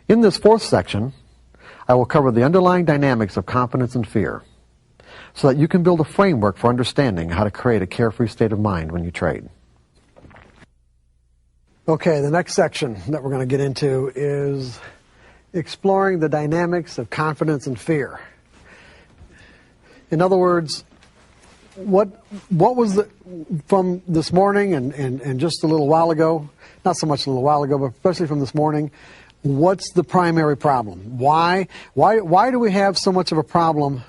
In this fourth section, I will cover the underlying dynamics of confidence and fear so that you can build a framework for understanding how to create a carefree state of mind when you trade. Okay, the next section that we're going to get into is exploring the dynamics of confidence and fear. In other words, what was the, from this morning and just a little while ago, not so much a little while ago, but especially from this morning, what's the primary problem? Why do we have so much of a problem,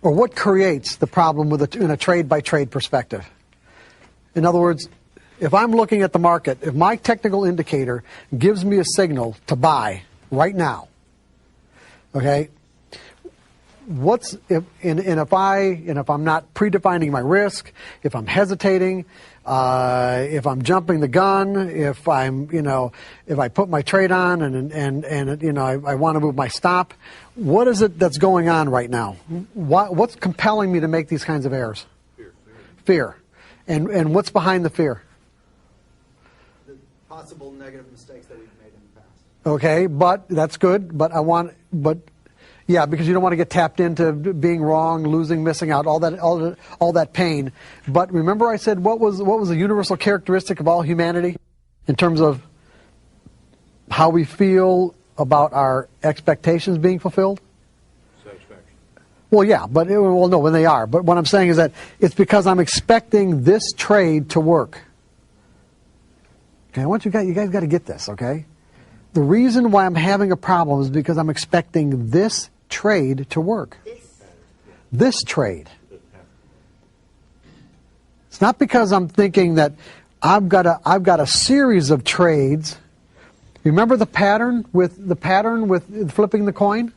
or what creates the problem in a trade-by-trade perspective? In other words, if I'm looking at the market, if my technical indicator gives me a signal to buy right now, okay, if I'm not predefining my risk, if I'm hesitating, if I'm jumping the gun, if I put my trade on and I want to move my stop, what is it that's going on right now? What's compelling me to make these kinds of errors? Fear. And what's behind the fear? The possible negative mistakes that we've made in the past. Okay, but that's good. Yeah, because you don't want to get tapped into being wrong, losing, missing out, all that pain. But remember, I said what was a universal characteristic of all humanity in terms of how we feel about our expectations being fulfilled? Satisfaction. Well, yeah, no, when they are. But what I'm saying is that it's because I'm expecting this trade to work. Okay, I want you guys got to get this, okay? The reason why I'm having a problem is because I'm expecting this trade to work. This trade. It's not because I'm thinking that I've got a series of trades. Remember the pattern with flipping the coin?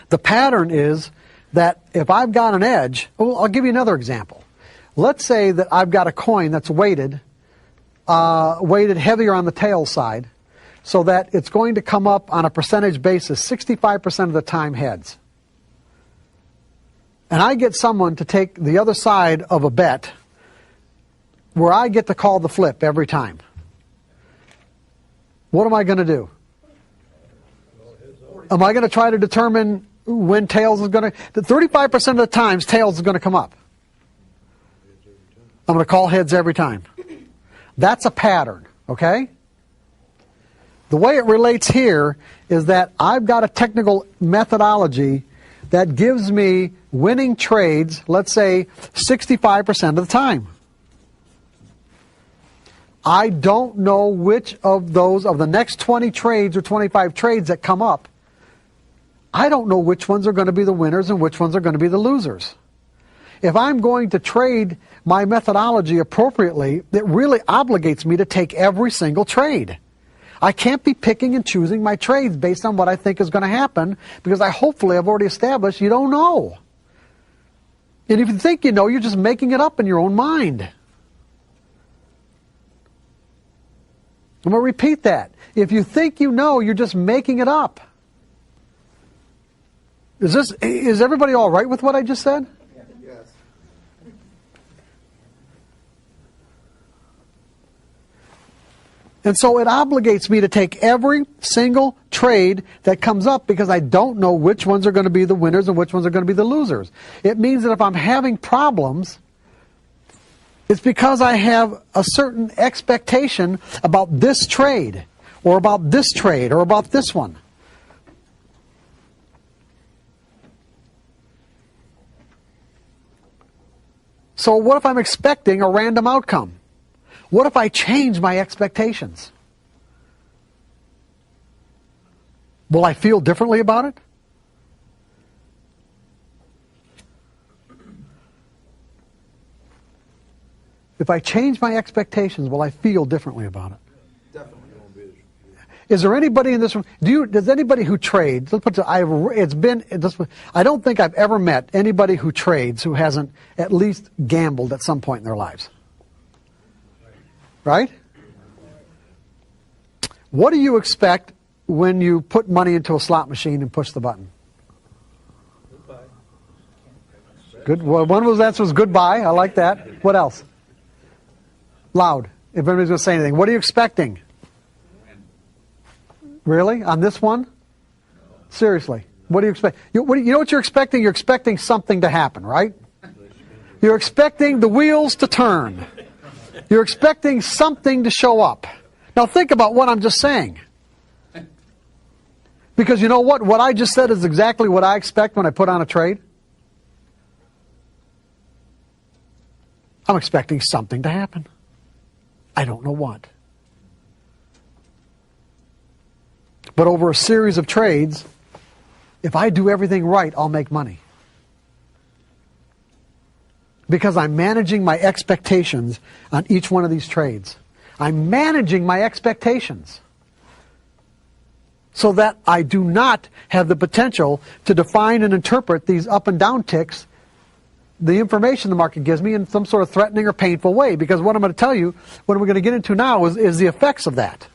The pattern is that if I've got an edge, I'll give you another example. Let's say that I've got a coin that's weighted heavier on the tail side, so that it's going to come up on a percentage basis 65% of the time heads. And I get someone to take the other side of a bet where I get to call the flip every time. What am I going to do? Am I going to try to determine when tails is going to... 35% of the times tails is going to come up. I'm going to call heads every time. That's a pattern, okay? The way it relates here is that I've got a technical methodology that gives me winning trades, let's say 65% of the time. I don't know which of the next 20 trades or 25 trades that come up, I don't know which ones are going to be the winners and which ones are going to be the losers. If I'm going to trade my methodology appropriately, it really obligates me to take every single trade. I can't be picking and choosing my trades based on what I think is going to happen, because hopefully I've already established you don't know. And if you think you know, you're just making it up in your own mind. I'm going to repeat that. If you think you know, you're just making it up. Is everybody all right with what I just said? Yes. And so it obligates me to take every single trade that comes up, because I don't know which ones are going to be the winners and which ones are going to be the losers. It means that if I'm having problems, it's because I have a certain expectation about this trade, or about this trade, or about this one. So what if I'm expecting a random outcome? What if I change my expectations? Will I feel differently about it? If I change my expectations, will I feel differently about it? Definitely. Is there anybody in this room? Does anybody who trades? I don't think I've ever met anybody who trades who hasn't at least gambled at some point in their lives. Right? What do you expect when you put money into a slot machine and push the button? Good. Well, one of those answers was goodbye. I like that. What else? Loud. If anybody's going to say anything. What are you expecting? Really? On this one? Seriously? What do you expect? You know what you're expecting? You're expecting something to happen, right? You're expecting the wheels to turn. You're expecting something to show up. Now think about what I'm just saying. Because you know what? What I just said is exactly what I expect when I put on a trade. I'm expecting something to happen. I don't know what. But over a series of trades, if I do everything right, I'll make money. Because I'm managing my expectations on each one of these trades. I'm managing my expectations so that I do not have the potential to define and interpret these up and down ticks, the information the market gives me, in some sort of threatening or painful way. Because what I'm going to tell you, what we're going to get into now is the effects of that.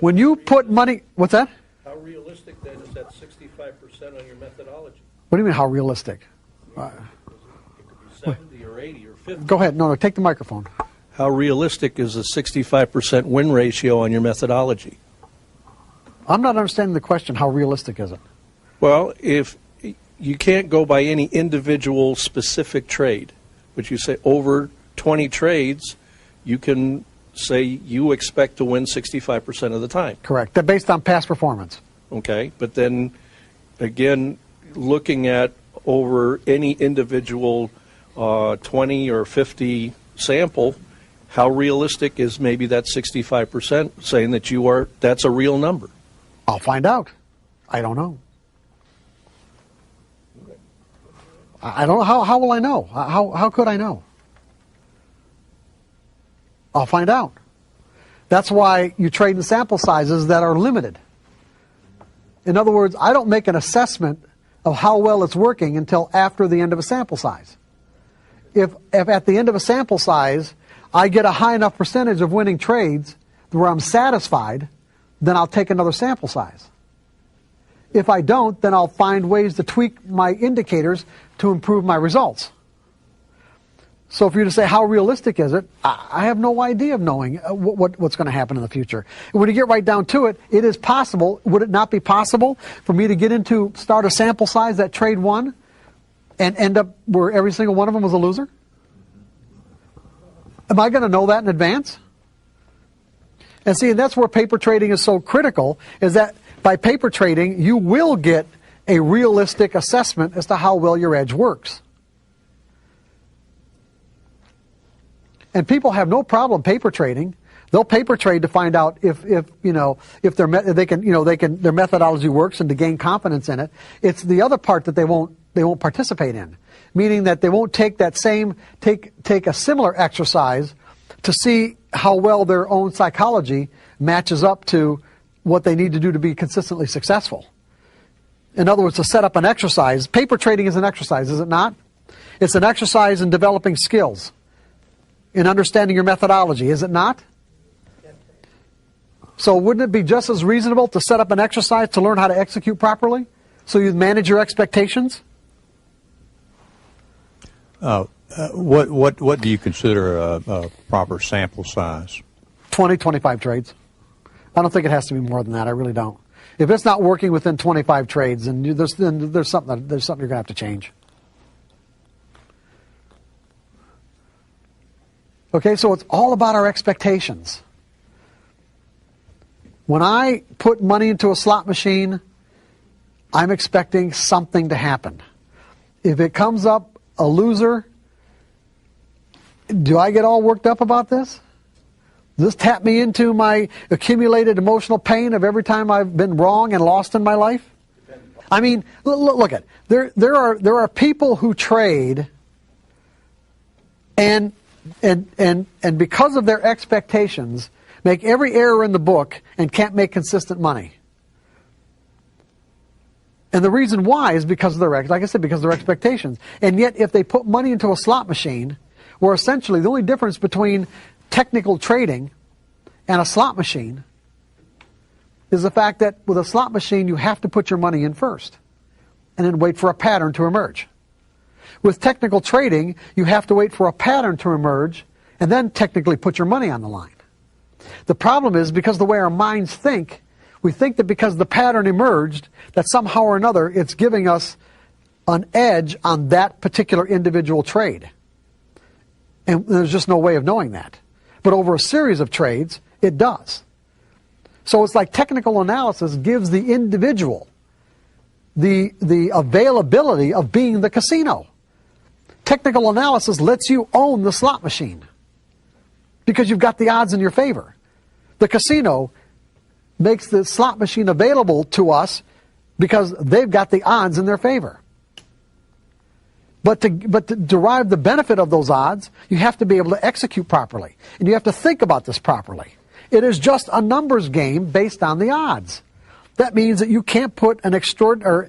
When you put money... What's that? How realistic, then, is that 65% on your methodology? What do you mean, how realistic? It could be 70 or 80 or 50. Go ahead. No, take the microphone. How realistic is a 65% win ratio on your methodology? I'm not understanding the question. How realistic is it? Well, if you can't go by any individual specific trade, but you say over 20 trades, you can say you expect to win 65% of the time. Correct. They're based on past performance. Okay, but then again, looking at over any individual 20 or 50 sample, how realistic is maybe that 65% saying that that's a real number? I'll find out. I don't know. I don't know. How will I know? How could I know? I'll find out. That's why you trade in sample sizes that are limited. In other words, I don't make an assessment of how well it's working until after the end of a sample size. If at the end of a sample size I get a high enough percentage of winning trades where I'm satisfied, then I'll take another sample size. If I don't, then I'll find ways to tweak my indicators to improve my results. So if you're to say, how realistic is it? I have no idea of knowing what's going to happen in the future. And when you get right down to it, it is possible. Would it not be possible for me to start a sample size that trade won and end up where every single one of them was a loser? Am I going to know that in advance? And see, that's where paper trading is so critical, is that by paper trading, you will get a realistic assessment as to how well your edge works. And people have no problem paper trading. They'll paper trade to find out if their methodology works and to gain confidence in it. It's the other part that they won't participate in, meaning that they won't take a similar exercise to see how well their own psychology matches up to what they need to do to be consistently successful. In other words, to set up an exercise. Paper trading is an exercise, is it not? It's an exercise in developing skills, in understanding your methodology, is it not? So wouldn't it be just as reasonable to set up an exercise to learn how to execute properly so you manage your expectations? What do you consider a proper sample size? 20, 25 trades. I don't think it has to be more than that. I really don't. If it's not working within 25 trades, then there's something you're going to have to change. Okay, so it's all about our expectations. When I put money into a slot machine, I'm expecting something to happen. If it comes up a loser, do I get all worked up about this? Does this tap me into my accumulated emotional pain of every time I've been wrong and lost in my life? I mean, look at there are people who trade and because of their expectations make every error in the book and can't make consistent money. And the reason why is because of because of their expectations. And yet if they put money into a slot machine, where essentially the only difference between technical trading and a slot machine is the fact that with a slot machine you have to put your money in first and then wait for a pattern to emerge. With technical trading, you have to wait for a pattern to emerge and then technically put your money on the line. The problem is because the way our minds think, we think that because the pattern emerged, that somehow or another it's giving us an edge on that particular individual trade. And there's just no way of knowing that. But over a series of trades, it does. So it's like technical analysis gives the individual the availability of being the casino. Technical analysis lets you own the slot machine because you've got the odds in your favor. The casino makes the slot machine available to us because they've got the odds in their favor. But to derive the benefit of those odds, you have to be able to execute properly. And you have to think about this properly. It is just a numbers game based on the odds. That means that you can't put an extraordinary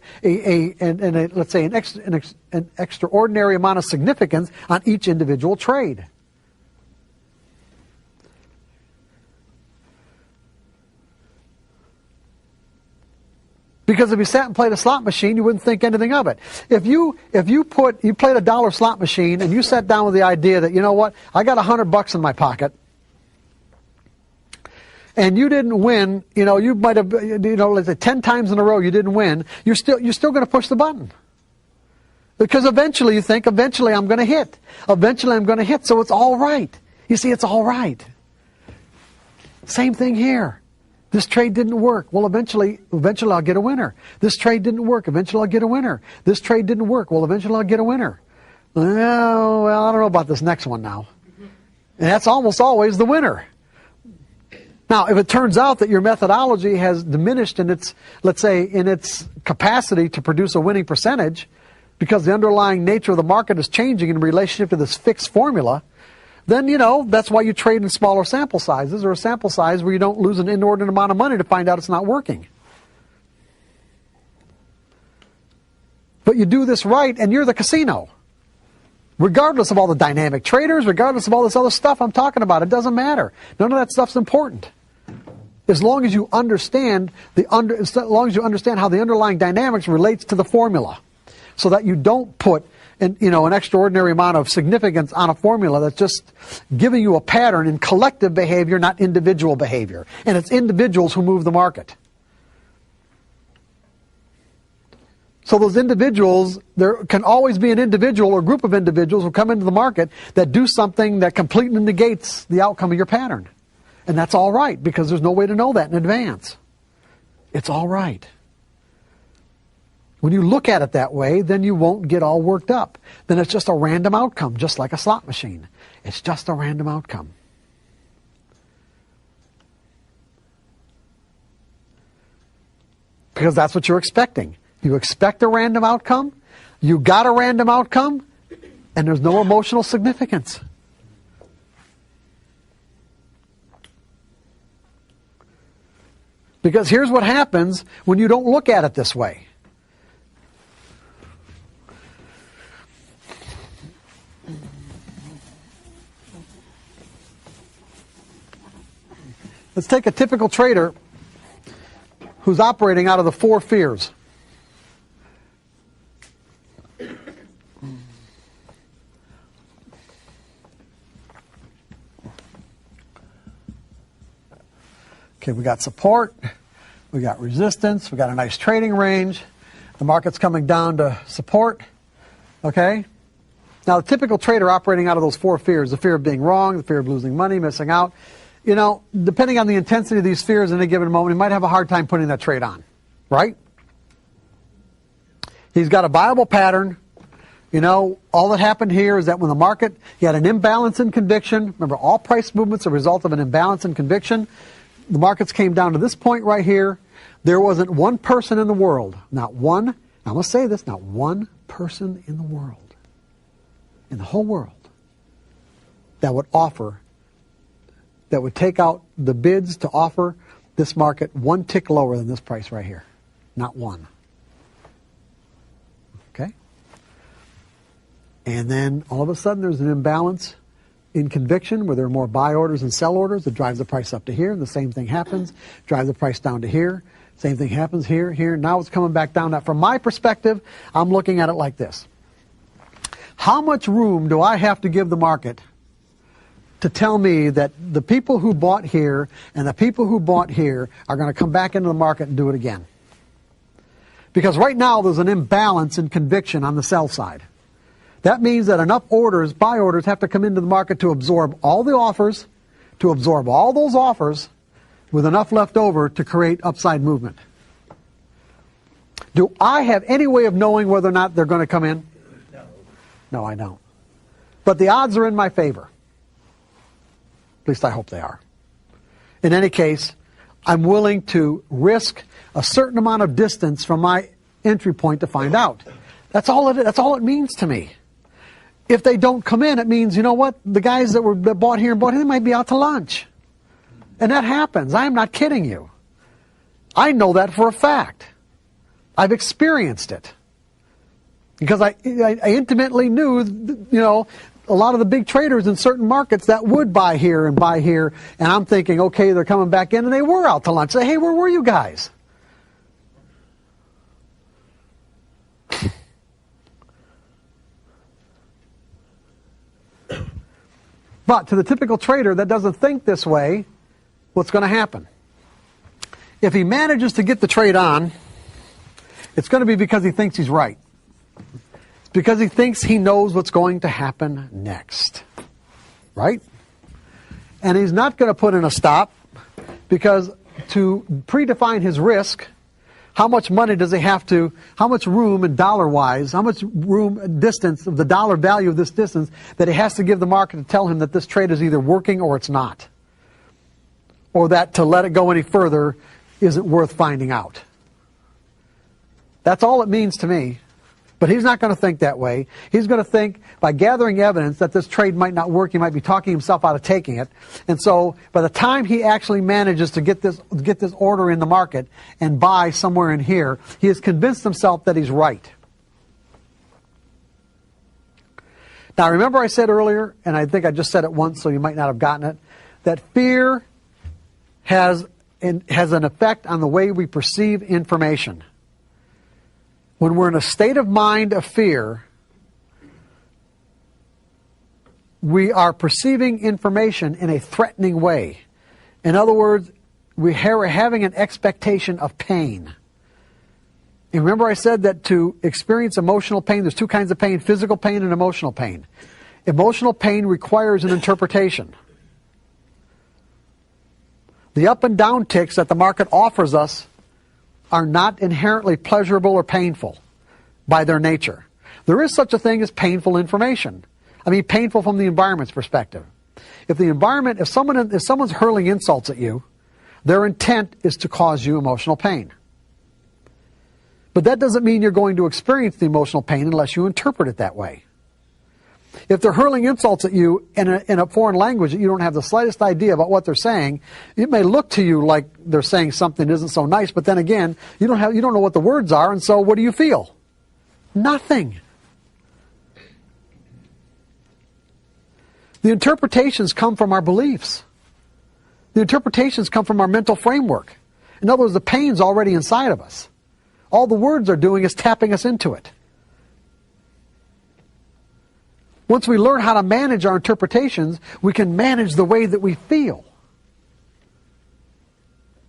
amount of significance on each individual trade. Because if you sat and played a slot machine, you wouldn't think anything of it. If you played a dollar slot machine and you sat down with the idea that, you know what, I got $100 in my pocket, and you didn't win, you might have, let's say 10 times in a row you didn't win, you're still going to push the button. Because eventually you think, eventually I'm going to hit. Eventually I'm going to hit, so it's all right. You see, it's all right. Same thing here. This trade didn't work. Well, eventually I'll get a winner. This trade didn't work. Eventually I'll get a winner. This trade didn't work. Well, eventually I'll get a winner. Well, I don't know about this next one now. And that's almost always the winner. Now, if it turns out that your methodology has diminished in its, let's say, in its capacity to produce a winning percentage, because the underlying nature of the market is changing in relationship to this fixed formula, then, that's why you trade in smaller sample sizes, or a sample size where you don't lose an inordinate amount of money to find out it's not working. But you do this right, and you're the casino. Regardless of all the dynamic traders, regardless of all this other stuff I'm talking about, it doesn't matter. None of that stuff's important. As long as you understand how the underlying dynamics relates to the formula, so that you don't put an extraordinary amount of significance on a formula that's just giving you a pattern in collective behavior, not individual behavior. And it's individuals who move the market. So those individuals, there can always be an individual or group of individuals who come into the market that do something that completely negates the outcome of your pattern. And that's all right, because there's no way to know that in advance. It's all right. When you look at it that way, then you won't get all worked up. Then it's just a random outcome, just like a slot machine. It's just a random outcome. Because that's what you're expecting. You expect a random outcome, you got a random outcome, and there's no emotional significance. Because here's what happens when you don't look at it this way. Let's take a typical trader who's operating out of the 4 fears. Okay, we got support, we got resistance, we got a nice trading range. The market's coming down to support. Okay? Now, the typical trader operating out of those 4 fears, the fear of being wrong, the fear of losing money, missing out, depending on the intensity of these fears in a given moment, he might have a hard time putting that trade on, right? He's got a viable pattern. All that happened here is that when the market, he had an imbalance in conviction. Remember, all price movements are a result of an imbalance in conviction. The markets came down to this point right here. There wasn't one person in the world, not one, I'm going to say this, not one person in the world, in the whole world, that would take out the bids to offer this market one tick lower than this price right here. Not one. Okay? And then all of a sudden there's an imbalance in conviction where there are more buy orders and sell orders that drives the price up to here. And the same thing happens, drives the price down to here. Same thing happens here, here. Now it's coming back down. Now, from my perspective, I'm looking at it like this. How much room do I have to give the market to tell me that the people who bought here and the people who bought here are going to come back into the market and do it again. Because right now there's an imbalance in conviction on the sell side. That means that enough orders, buy orders, have to come into the market to absorb all the offers, to absorb all those offers, with enough left over to create upside movement. Do I have any way of knowing whether or not they're going to come in? No, I don't. But the odds are in my favor. At least I hope they are. In any case, I'm willing to risk a certain amount of distance from my entry point to find out. That's all it means to me. If they don't come in, it means, you know what, the guys that bought here and bought here, they might be out to lunch. And that happens. I am not kidding you. I know that for a fact. I've experienced it. Because I intimately knew, you know, a lot of the big traders in certain markets that would buy here. And I'm thinking, okay, they're coming back in, and they were out to lunch. Say, hey, where were you guys? But to the typical trader that doesn't think this way, what's going to happen? If he manages to get the trade on, it's going to be because he thinks he's right. It's because he thinks he knows what's going to happen next. Right? And he's not going to put in a stop, because to predefine his risk, how much money does he have to, how much room and dollar-wise, how much room, distance, of the dollar value of this distance that he has to give the market to tell him that this trade is either working or it's not. Or that to let it go any further isn't worth finding out. That's all it means to me. But he's not going to think that way. He's going to think, by gathering evidence, that this trade might not work. He might be talking himself out of taking it. And so by the time he actually manages to get this order in the market and buy somewhere in here, he has convinced himself that he's right. Now, remember I said earlier, and I think I just said it once, so you might not have gotten it, that fear has an effect on the way we perceive information. When we're in a state of mind of fear, we are perceiving information in a threatening way. In other words, we're having an expectation of pain. And remember I said that to experience emotional pain, there's two kinds of pain: physical pain and emotional pain. Emotional pain requires an interpretation. The up and down ticks that the market offers us are not inherently pleasurable or painful by their nature. There is such a thing as painful information. I mean, painful from the environment's perspective. If someone's hurling insults at you, their intent is to cause you emotional pain. But that doesn't mean you're going to experience the emotional pain unless you interpret it that way. If they're hurling insults at you in a foreign language that you don't have the slightest idea about what they're saying, it may look to you like they're saying something that isn't so nice, but then again, you don't know what the words are, and so what do you feel? Nothing. The interpretations come from our beliefs. The interpretations come from our mental framework. In other words, the pain's already inside of us. All the words are doing is tapping us into it. Once we learn how to manage our interpretations, we can manage the way that we feel.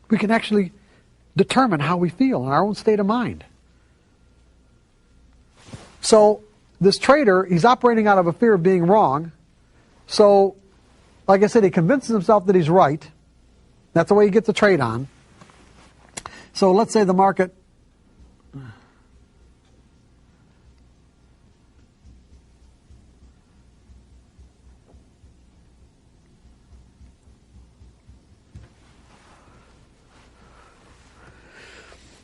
We can actually determine how we feel in our own state of mind. So this trader, he's operating out of a fear of being wrong. So, like I said, he convinces himself that he's right. That's the way he gets the trade on. So let's say the market...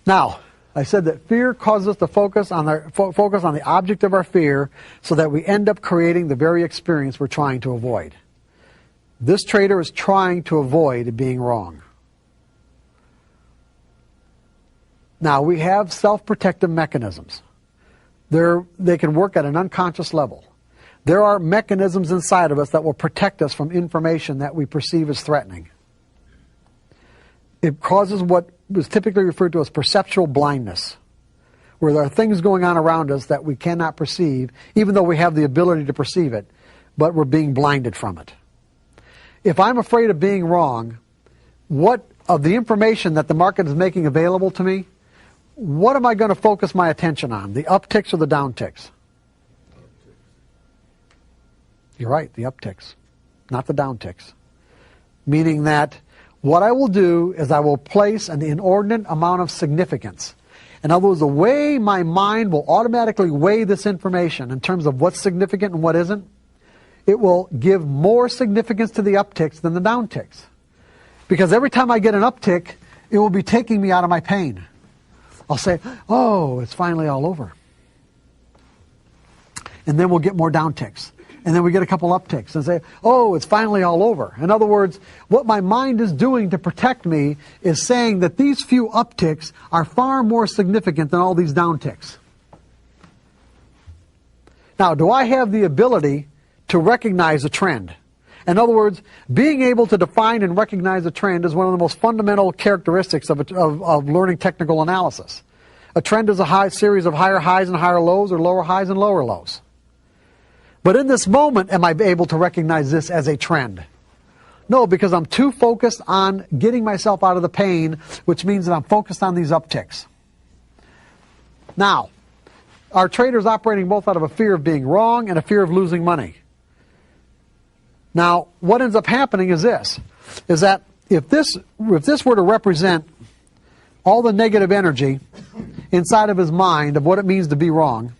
Now, I said that fear causes us to focus on the object of our fear, so that we end up creating the very experience we're trying to avoid. This trader is trying to avoid being wrong. Now, we have self-protective mechanisms. They can work at an unconscious level. There are mechanisms inside of us that will protect us from information that we perceive as threatening. It causes what is typically referred to as perceptual blindness, where there are things going on around us that we cannot perceive, even though we have the ability to perceive it, but we're being blinded from it. if I'm afraid of being wrong, what of the information that the market is making available to me, what am I going to focus my attention on, the upticks or the downticks? You're right, the upticks, not the downticks. Meaning that what I will do is I will place an inordinate amount of significance. In other words, the way my mind will automatically weigh this information in terms of what's significant and what isn't, it will give more significance to the upticks than the downticks. Because every time I get an uptick, it will be taking me out of my pain. I'll say, oh, it's finally all over. And then we'll get more downticks. And then we get a couple upticks and say, oh, it's finally all over. In other words, what my mind is doing to protect me is saying that these few upticks are far more significant than all these downticks. Now, do I have the ability to recognize a trend? In other words, being able to define and recognize a trend is one of the most fundamental characteristics of learning technical analysis. A trend is a series of higher highs and higher lows, or lower highs and lower lows. But in this moment, am I able to recognize this as a trend? No, because I'm too focused on getting myself out of the pain, which means that I'm focused on these upticks. Now, our traders operating both out of a fear of being wrong and a fear of losing money. Now, what ends up happening is this, is that if this were to represent all the negative energy inside of his mind of what it means to be wrong,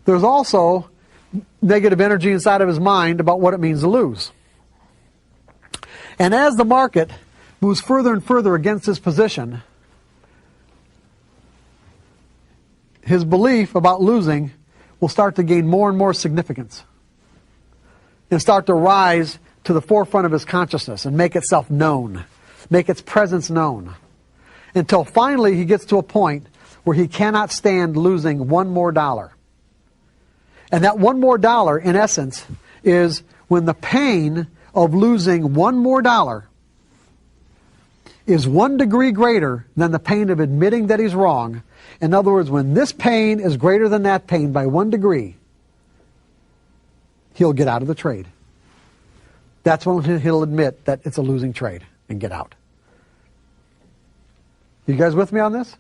there's also negative energy inside of his mind about what it means to lose. And as the market moves further and further against his position, his belief about losing will start to gain more and more significance and start to rise to the forefront of his consciousness and make itself known, make its presence known, until finally he gets to a point where he cannot stand losing one more dollar. And that one more dollar, in essence, is when the pain of losing one more dollar is 1 degree greater than the pain of admitting that he's wrong. In other words, when this pain is greater than that pain by 1 degree, he'll get out of the trade. That's when he'll admit that it's a losing trade and get out. You guys with me on this?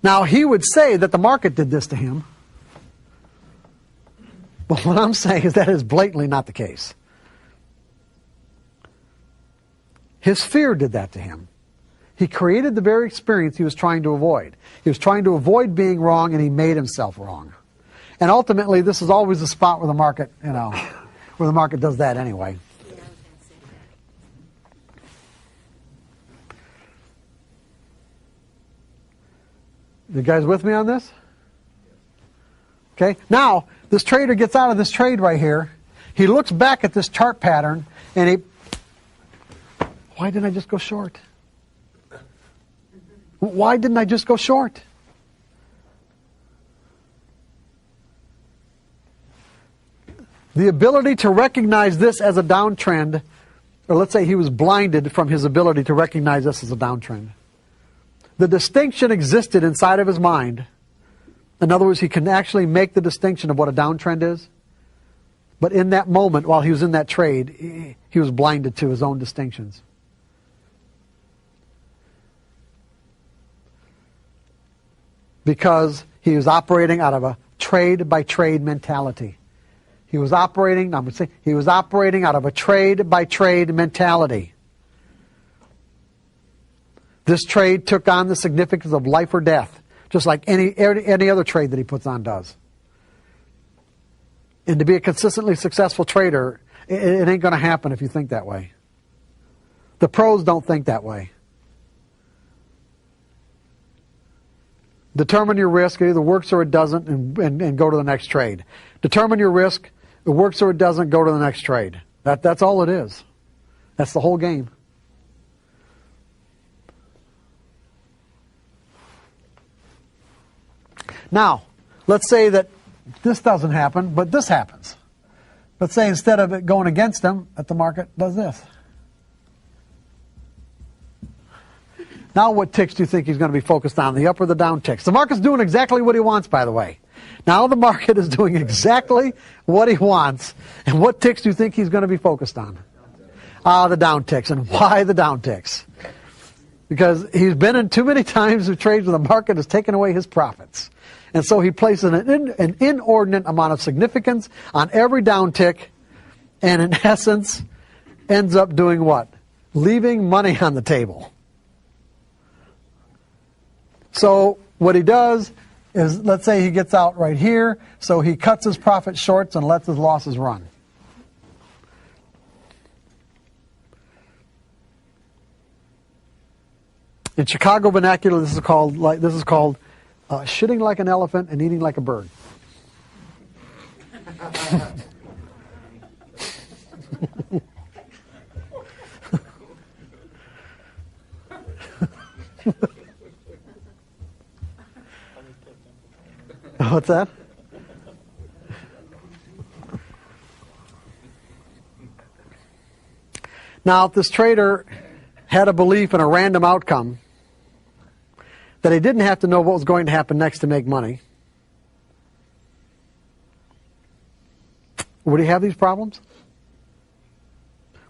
Now, he would say that the market did this to him. But what I'm saying is that is blatantly not the case. His fear did that to him. He created the very experience he was trying to avoid. He was trying to avoid being wrong, and he made himself wrong. And ultimately, this is always the spot where the market, where the market does that anyway. You guys with me on this? Okay, now this trader gets out of this trade right here. He looks back at this chart pattern and why didn't I just go short? Why didn't I just go short? The ability to recognize this as a downtrend, or let's say he was blinded from his ability to recognize this as a downtrend. The distinction existed inside of his mind. In other words, he can actually make the distinction of what a downtrend is. But in that moment, while he was in that trade, he was blinded to his own distinctions. Because he was operating out of a trade-by-trade mentality. He was operating out of a trade-by-trade mentality. This trade took on the significance of life or death, just like any other trade that he puts on does. And to be a consistently successful trader, it ain't going to happen if you think that way. The pros don't think that way. Determine your risk. It either works or it doesn't, and go to the next trade. Determine your risk. It works or it doesn't, go to the next trade. That's all it is. That's the whole game. Now, let's say that this doesn't happen, but this happens. Let's say instead of it going against him, that the market does this. Now what ticks do you think he's going to be focused on, the up or the down ticks? The market's doing exactly what he wants, by the way. Now the market is doing exactly what he wants. And what ticks do you think he's going to be focused on? The down ticks. And why the down ticks? Because he's been in too many times of trades where the market has taken away his profits. And so he places an inordinate amount of significance on every down tick, and in essence ends up doing what? Leaving money on the table. So what he does is, let's say he gets out right here, so he cuts his profit shorts and lets his losses run. In Chicago vernacular, this is called shitting like an elephant and eating like a bird. What's that? Now, if this trader had a belief in a random outcome, that he didn't have to know what was going to happen next to make money, would he have these problems?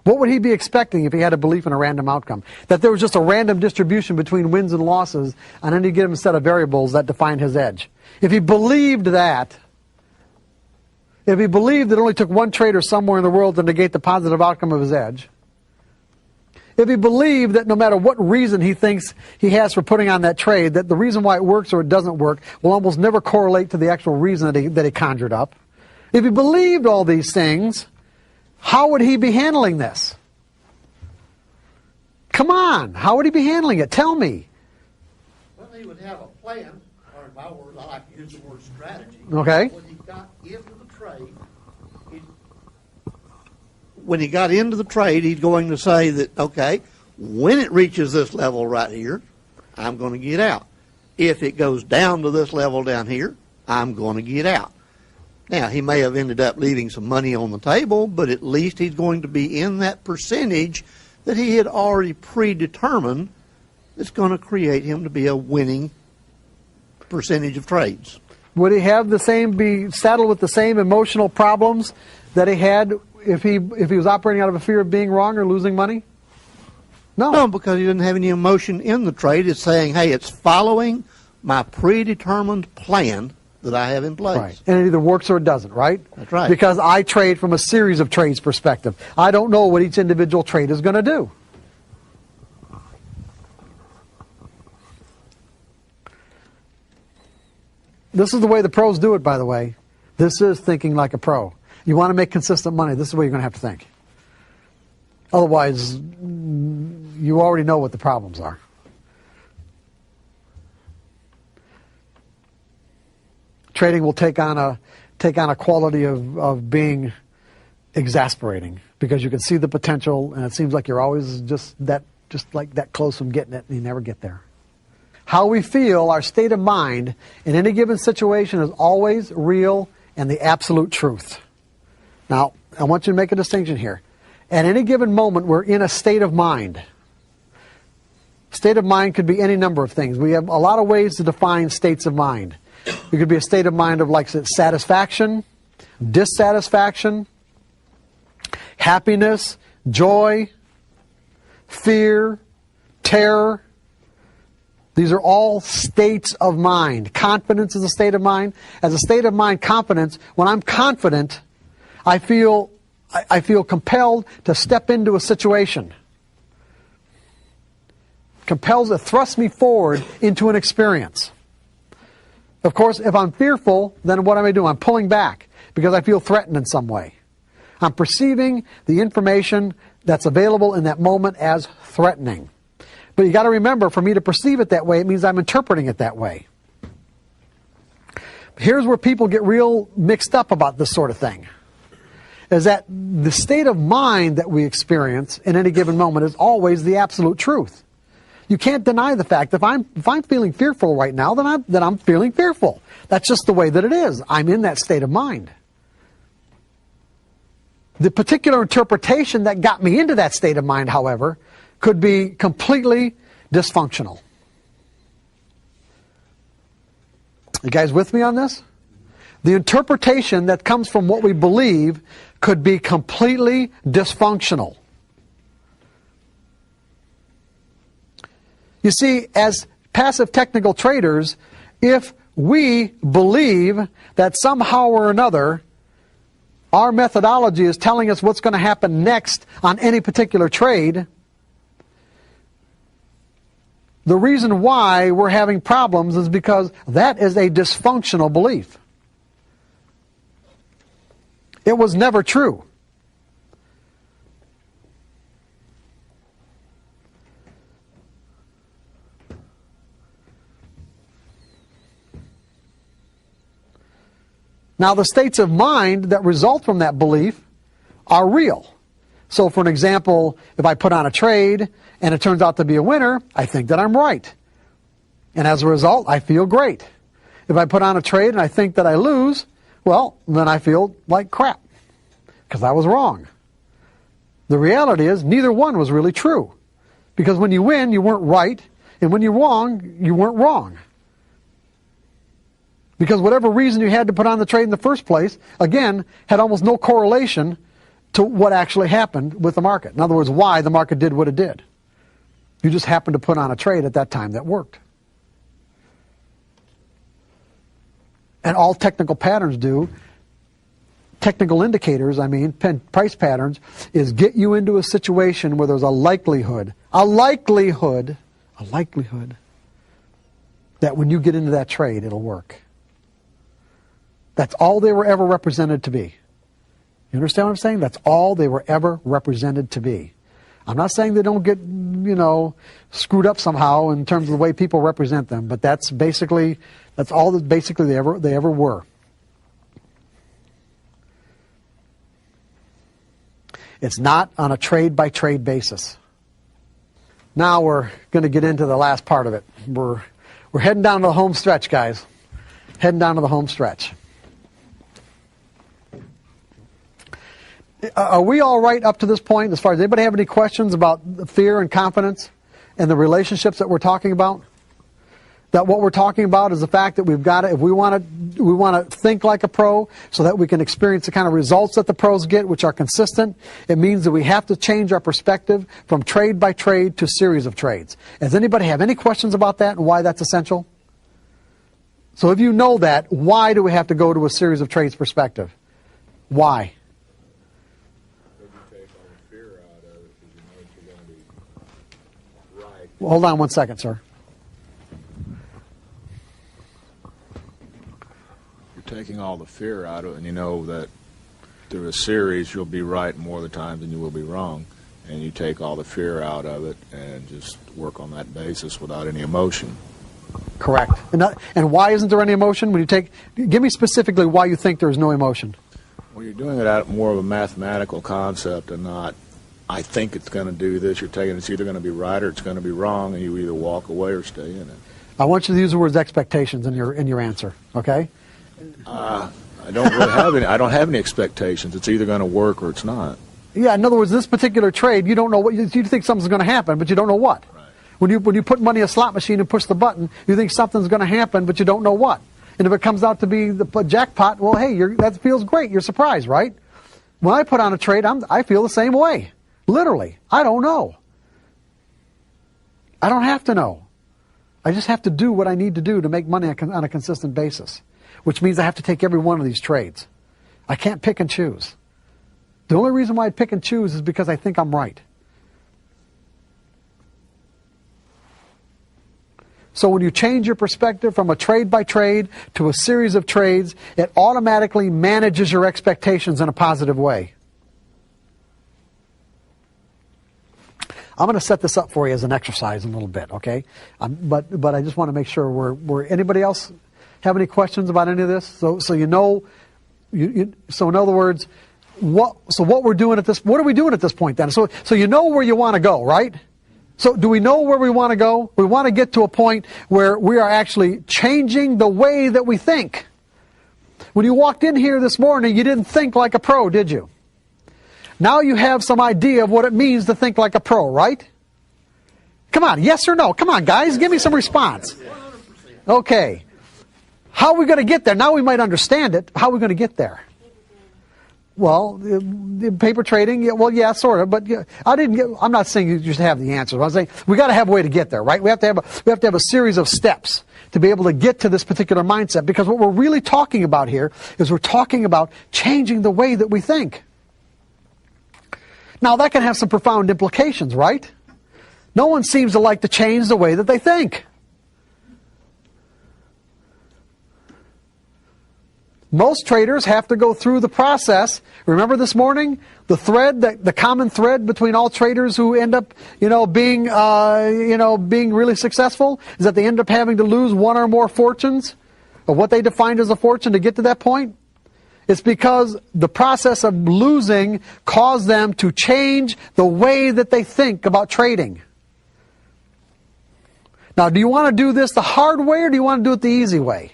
What would he be expecting if he had a belief in a random outcome? That there was just a random distribution between wins and losses on any given set of variables that defined his edge. If he believed that, if he believed that it only took one trader somewhere in the world to negate the positive outcome of his edge, if he believed that no matter what reason he thinks he has for putting on that trade, that the reason why it works or it doesn't work will almost never correlate to the actual reason that he conjured up, if he believed all these things, how would he be handling this? Come on, how would he be handling it? Tell me. Well, he would have a plan, or in my words, I like to use the word strategy. Okay. When he got into the trade, he's going to say that, okay, when it reaches this level right here, I'm going to get out. If it goes down to this level down here, I'm going to get out. Now, he may have ended up leaving some money on the table, but at least he's going to be in that percentage that he had already predetermined that's going to create him to be a winning percentage of trades. Would he have be saddled with the same emotional problems that he had if he was operating out of a fear of being wrong or losing money? No, because he didn't have any emotion in the trade. It's saying, hey, it's following my predetermined plan that I have in place. Right. And it either works or it doesn't, right? That's right. Because I trade from a series of trades perspective. I don't know what each individual trade is going to do. This is the way the pros do it, by the way. This is thinking like a pro. You want to make consistent money, this is the way you're going to have to think. Otherwise, you already know what the problems are. Trading will take on a quality of being exasperating because you can see the potential and it seems like you're always just like that close from getting it and you never get there. How we feel, our state of mind in any given situation is always real and the absolute truth. Now, I want you to make a distinction here. At any given moment, we're in a state of mind. State of mind could be any number of things. We have a lot of ways to define states of mind. It could be a state of mind of like satisfaction, dissatisfaction, happiness, joy, fear, terror. These are all states of mind. Confidence is a state of mind. As a state of mind, confidence, when I'm confident, I feel compelled to step into a situation. It thrusts me forward into an experience. Of course, if I'm fearful, then what am I doing? I'm pulling back because I feel threatened in some way. I'm perceiving the information that's available in that moment as threatening. But you got to remember, for me to perceive it that way, it means I'm interpreting it that way. Here's where people get real mixed up about this sort of thing. Is that the state of mind that we experience in any given moment is always the absolute truth. You can't deny the fact if I'm feeling fearful right now, then I'm feeling fearful. That's just the way that it is. I'm in that state of mind. The particular interpretation that got me into that state of mind, however, could be completely dysfunctional. You guys with me on this? The interpretation that comes from what we believe could be completely dysfunctional. You see, as passive technical traders, if we believe that somehow or another our methodology is telling us what's going to happen next on any particular trade, the reason why we're having problems is because that is a dysfunctional belief. It was never true. Now, the states of mind that result from that belief are real. So, for an example, if I put on a trade and it turns out to be a winner, I think that I'm right. And as a result, I feel great. If I put on a trade and I think that I lose, well, then I feel like crap because I was wrong. The reality is neither one was really true. Because when you win, you weren't right. And when you're wrong, you weren't wrong. Because whatever reason you had to put on the trade in the first place, again, had almost no correlation to what actually happened with the market. In other words, why the market did what it did. You just happened to put on a trade at that time that worked. And all technical patterns do, technical indicators, price patterns, is get you into a situation where there's a likelihood that when you get into that trade, it'll work. That's all they were ever represented to be. You understand what I'm saying? That's all they were ever represented to be. I'm not saying they don't get, screwed up somehow in terms of the way people represent them, but that's all that basically they ever were. It's not on a trade-by-trade basis. Now we're going to get into the last part of it. We're heading down to the home stretch, guys. Heading down to the home stretch. Are we all right up to this point? As far as anybody have any questions about fear and confidence and the relationships that we're talking about? That what we're talking about is the fact that we've got to, if we want to think like a pro so that we can experience the kind of results that the pros get, which are consistent, it means that we have to change our perspective from trade by trade to series of trades. Does anybody have any questions about that and why that's essential? So if you know that, why do we have to go to a series of trades perspective? Why? Well, hold on one second, sir. You're taking all the fear out of it, and you know that through a series you'll be right more of the time than you will be wrong. And you take all the fear out of it and just work on that basis without any emotion. Correct. And why isn't there any emotion? Give me specifically why you think there's no emotion. Well, you're doing it out more of a mathematical concept and not, I think it's going to do this. You're taking it's either going to be right or it's going to be wrong, and you either walk away or stay in it. I want you to use the words expectations in your answer. Okay? I don't really have any. I don't have any expectations. It's either going to work or it's not. Yeah. In other words, this particular trade, you don't know what you think something's going to happen, but you don't know what. Right. When you put money in a slot machine and push the button, you think something's going to happen, but you don't know what. And if it comes out to be the jackpot, well, hey, that feels great. You're surprised, right? When I put on a trade, I feel the same way. Literally, I don't know. I don't have to know. I just have to do what I need to do to make money on a consistent basis, which means I have to take every one of these trades. I can't pick and choose. The only reason why I pick and choose is because I think I'm right. So when you change your perspective from a trade by trade to a series of trades, it automatically manages your expectations in a positive way. I'm going to set this up for you as an exercise in a little bit, okay? But I just want to make sure we're anybody else have any questions about any of this? So in other words, what are we doing at this point then? So you know where you want to go, right? So do we know where we want to go? We want to get to a point where we are actually changing the way that we think. When you walked in here this morning, you didn't think like a pro, did you? Now you have some idea of what it means to think like a pro, right? Come on, yes or no? Come on, guys, give me some response. Okay. How are we going to get there? Now we might understand it. How are we going to get there? Well, the paper trading, yeah, well, yeah, sort of, but yeah, I'm not saying you just have the answers. I'm saying we got to have a way to get there, right? We have to have a series of steps to be able to get to this particular mindset, because what we're really talking about here is we're talking about changing the way that we think. Now, that can have some profound implications, right? No one seems to like to change the way that they think. Most traders have to go through the process. Remember this morning, the common thread between all traders who end up, being really successful is that they end up having to lose one or more fortunes of what they defined as a fortune to get to that point. It's because the process of losing caused them to change the way that they think about trading. Now, do you want to do this the hard way or do you want to do it the easy way?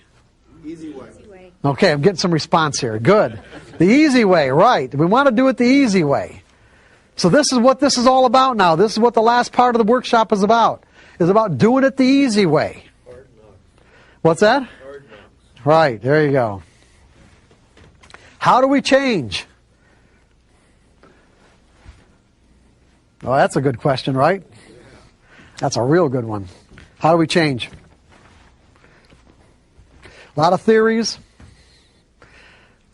Easy way. Okay, I'm getting some response here. Good. The easy way, right. We want to do it the easy way. So this is what this is all about now. This is what the last part of the workshop is about. It's about doing it the easy way. What's that? Right, there you go. How do we change? Oh, that's a good question, right? That's a real good one. How do we change? A lot of theories.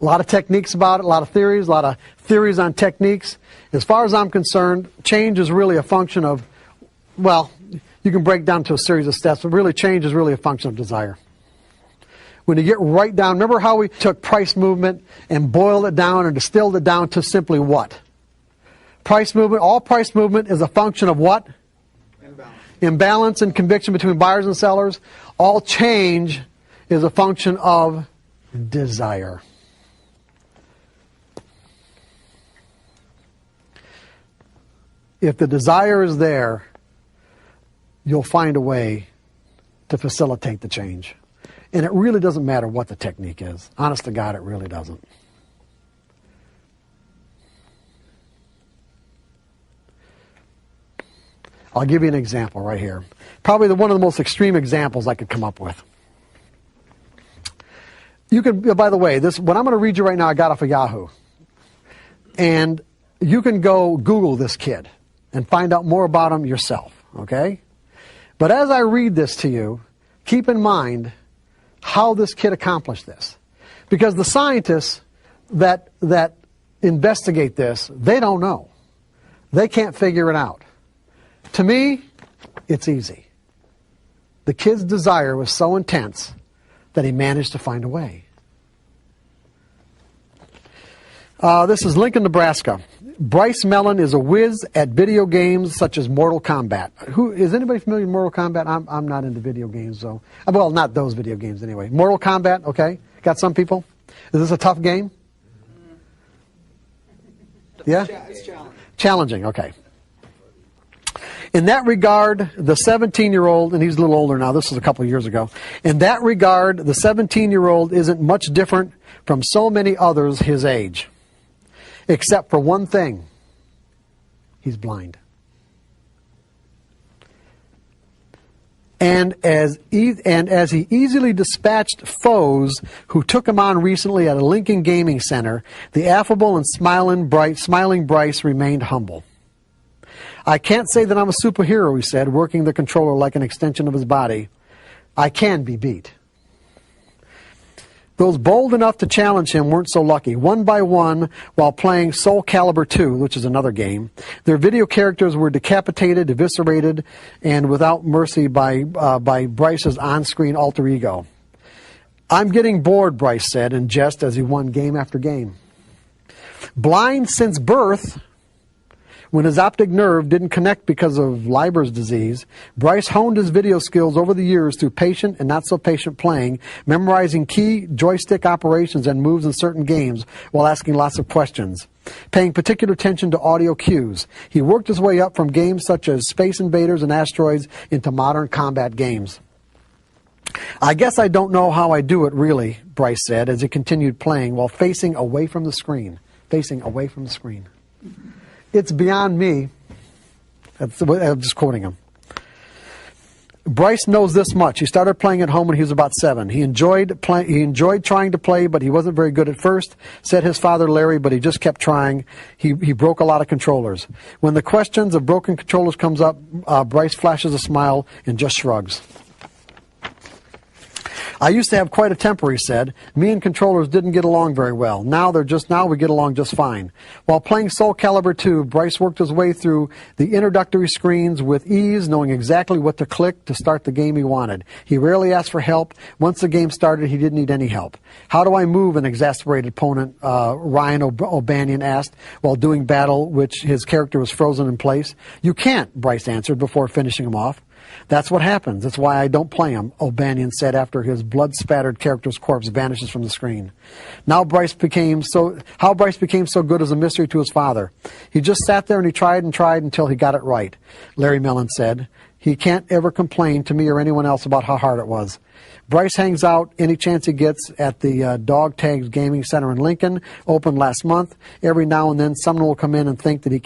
A lot of techniques about it, a lot of theories on techniques. As far as I'm concerned, change is really a function of, well, you can break down to a series of steps, but really change is really a function of desire. When you get right down, remember how we took price movement and boiled it down and distilled it down to simply what? Price movement, all price movement is a function of what? Imbalance and conviction between buyers and sellers. All change is a function of desire. If the desire is there, you'll find a way to facilitate the change. And it really doesn't matter what the technique is. Honest to God, it really doesn't. I'll give you an example right here. Probably one of the most extreme examples I could come up with. You can, by the way, what I'm going to read you right now, I got off of Yahoo. And you can go Google this kid and find out more about him yourself, okay? But as I read this to you, keep in mind how this kid accomplished this. Because the scientists that investigate this, they don't know. They can't figure it out. To me, it's easy. The kid's desire was so intense that he managed to find a way. This is Lincoln, Nebraska. Bryce Mellon is a whiz at video games such as Mortal Kombat. Is anybody familiar with Mortal Kombat? I'm not into video games, so well, not those video games anyway. Mortal Kombat, okay? Got some people. Is this a tough game? Yeah? It's challenging. Challenging, okay. In that regard, the 17-year-old, and he's a little older now, this was a couple of years ago. In that regard, the 17-year-old isn't much different from so many others his age. Except for one thing. He's blind. And as he easily dispatched foes who took him on recently at a Lincoln Gaming Center, the affable and smiling Bryce remained humble. I can't say that I'm a superhero, he said, working the controller like an extension of his body. I can be beat. Those bold enough to challenge him weren't so lucky. One by one, while playing Soul Calibur 2, which is another game, their video characters were decapitated, eviscerated, and without mercy by Bryce's on-screen alter ego. I'm getting bored, Bryce said in jest as he won game after game. Blind since birth, when his optic nerve didn't connect because of Leiber's disease, Bryce honed his video skills over the years through patient and not so patient playing, memorizing key joystick operations and moves in certain games while asking lots of questions, paying particular attention to audio cues. He worked his way up from games such as Space Invaders and Asteroids into modern combat games. I guess I don't know how I do it, really, Bryce said as he continued playing while facing away from the screen. Facing away from the screen. It's beyond me. I'm just quoting him. Bryce knows this much. He started playing at home when he was about 7. He enjoyed trying to play, but he wasn't very good at first, said his father Larry, but he just kept trying. He broke a lot of controllers. When the questions of broken controllers comes up, Bryce flashes a smile and just shrugs. I used to have quite a temper, he said. Me and controllers didn't get along very well. Now we get along just fine. While playing Soul Calibur 2, Bryce worked his way through the introductory screens with ease, knowing exactly what to click to start the game he wanted. He rarely asked for help. Once the game started, he didn't need any help. How do I move an exasperated opponent, Ryan O'Banion asked, while doing battle, which his character was frozen in place. You can't, Bryce answered before finishing him off. That's what happens. That's why I don't play him, O'Banion said after his blood-spattered character's corpse vanishes from the screen. How Bryce became so good is a mystery to his father. He just sat there and he tried until he got it right, Larry Mellon said. He can't ever complain to me or anyone else about how hard it was. Bryce hangs out any chance he gets at the Dog Tags Gaming Center in Lincoln, opened last month. Every now and then, someone will come in and think that he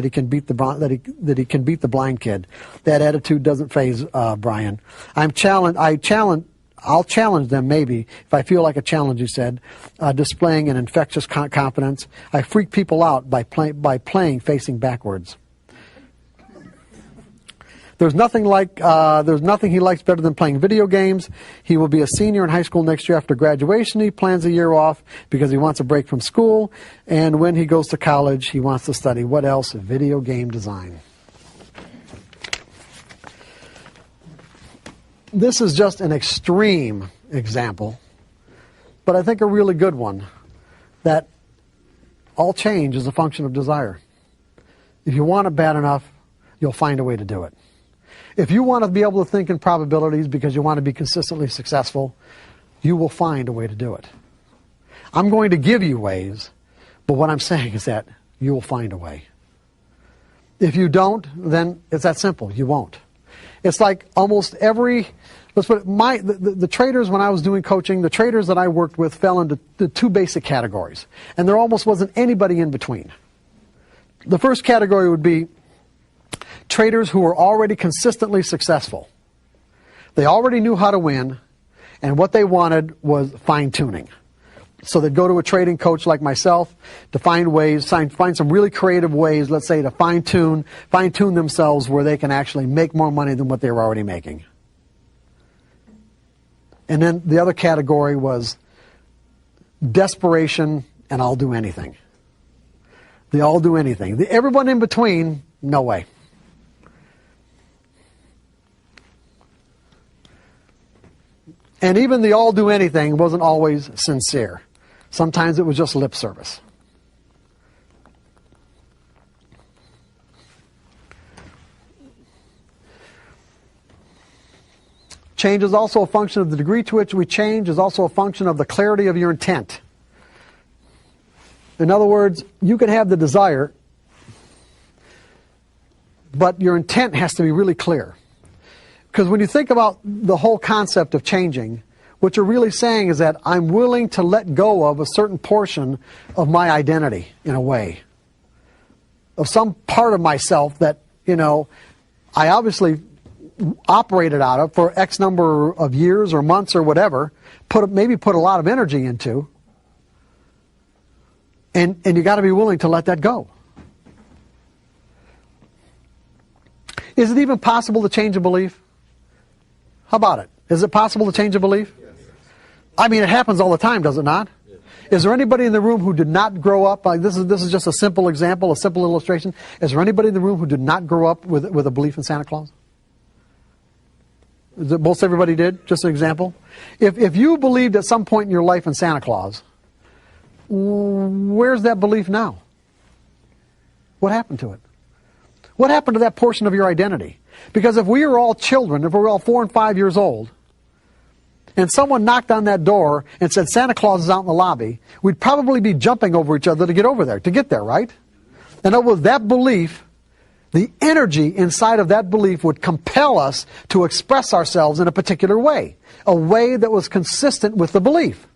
can beat the blind kid. That attitude doesn't faze Brian. I'll challenge them maybe if I feel like a challenge, he said, displaying an infectious confidence. I freak people out by playing facing backwards. There's nothing he likes better than playing video games. He will be a senior in high school next year after graduation. He plans a year off because he wants a break from school. And when he goes to college, he wants to study what else? Video game design. This is just an extreme example, but I think a really good one, that all change is a function of desire. If you want it bad enough, you'll find a way to do it. If you want to be able to think in probabilities because you want to be consistently successful, you will find a way to do it. I'm going to give you ways, but what I'm saying is that you will find a way. If you don't, then it's that simple. You won't. It's like almost every, let's put it, the traders, when I was doing coaching, the traders that I worked with fell into the 2 basic categories. And there almost wasn't anybody in between. The first category would be traders who were already consistently successful. They already knew how to win, and what they wanted was fine-tuning. So they'd go to a trading coach like myself to find some really creative ways, let's say, to fine-tune themselves where they can actually make more money than what they were already making. And then the other category was desperation and I'll do anything. The all do anything. Everyone in between, no way. And even the all do anything wasn't always sincere. Sometimes it was just lip service. Change is also a function of the degree to which we change, is also a function of the clarity of your intent. In other words, you can have the desire, but your intent has to be really clear. Because when you think about the whole concept of changing, what you're really saying is that I'm willing to let go of a certain portion of my identity, in a way. Of some part of myself that, I obviously operated out of for X number of years or months or whatever, maybe put a lot of energy into, and you got to be willing to let that go. Is it even possible to change a belief? How about it? Is it possible to change a belief? Yes. I mean, it happens all the time, does it not? Yes. Is there anybody in the room who did not grow up? This is just a simple example, a simple illustration. Is there anybody in the room who did not grow up with a belief in Santa Claus? Is it most everybody did? Just an example. If you believed at some point in your life in Santa Claus, where's that belief now? What happened to it? What happened to that portion of your identity? Because if we were all children, if we were all 4 and 5 years old, and someone knocked on that door and said Santa Claus is out in the lobby, we'd probably be jumping over each other to get there, right? And it was that belief, the energy inside of that belief would compel us to express ourselves in a particular way, a way that was consistent with the belief.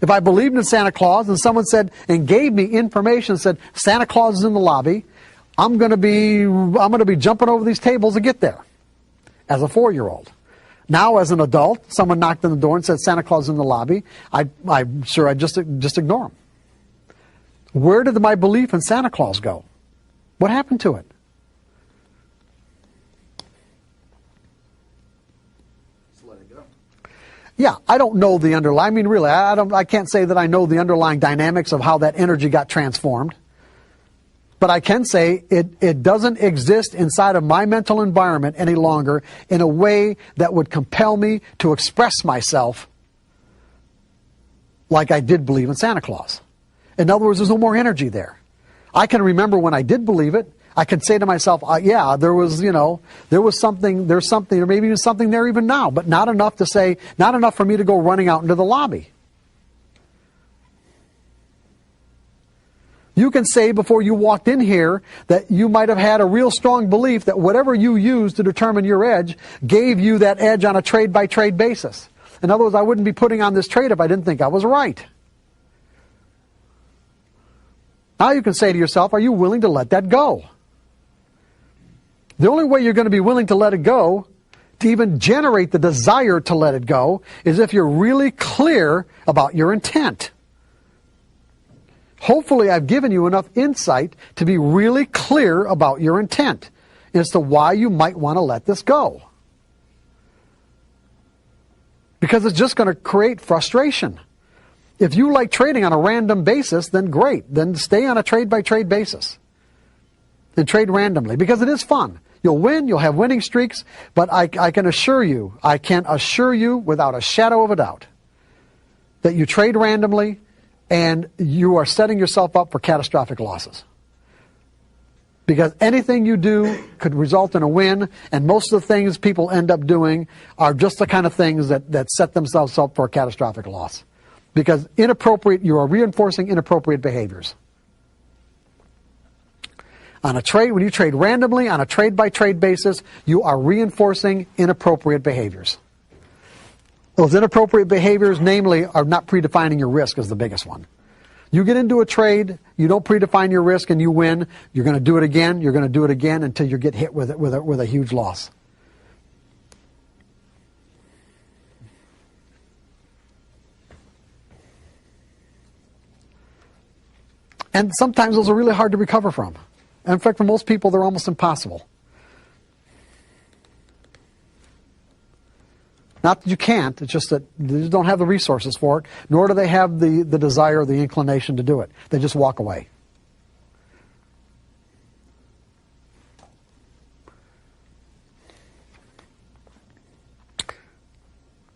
If I believed in Santa Claus and someone said and gave me information and said Santa Claus is in the lobby, I'm going to be jumping over these tables to get there. as a 4-year-old. Now, as an adult, someone knocked on the door and said Santa Claus is in the lobby. I'm sure I'd just ignore him. Where did my belief in Santa Claus go? What happened to it? Just let it go. Yeah, I don't know the underlying. I mean, really, I can't say that I know the underlying dynamics of how that energy got transformed. But I can say it doesn't exist inside of my mental environment any longer in a way that would compel me to express myself like I did believe in Santa Claus. In other words, there's no more energy there. I can remember when I did believe it. I can say to myself, yeah, there's something, or maybe even something there even now, but not enough for me to go running out into the lobby. You can say before you walked in here that you might have had a real strong belief that whatever you used to determine your edge gave you that edge on a trade-by-trade basis. In other words, I wouldn't be putting on this trade if I didn't think I was right. Now you can say to yourself, are you willing to let that go? The only way you're going to be willing to let it go, to even generate the desire to let it go, is if you're really clear about your intent. Hopefully I've given you enough insight to be really clear about your intent as to why you might want to let this go. Because it's just going to create frustration. If you like trading on a random basis, then great. Then stay on a trade-by-trade basis. And trade randomly, because it is fun. You'll win, you'll have winning streaks, but I can assure you without a shadow of a doubt that you trade randomly and you are setting yourself up for catastrophic losses. Because anything you do could result in a win, and most of the things people end up doing are just the kind of things that set themselves up for a catastrophic loss. Because you are reinforcing inappropriate behaviors. On a trade, when you trade randomly on a trade-by-trade basis, you are reinforcing inappropriate behaviors. Those inappropriate behaviors, namely, are not predefining your risk is the biggest one. You get into a trade, you don't predefine your risk, and you win. You're going to do it again. You're going to do it again until you get hit with a huge loss. And sometimes those are really hard to recover from. And in fact, for most people, they're almost impossible. Not that you can't, it's just that they just don't have the resources for it, nor do they have the desire or the inclination to do it. They just walk away.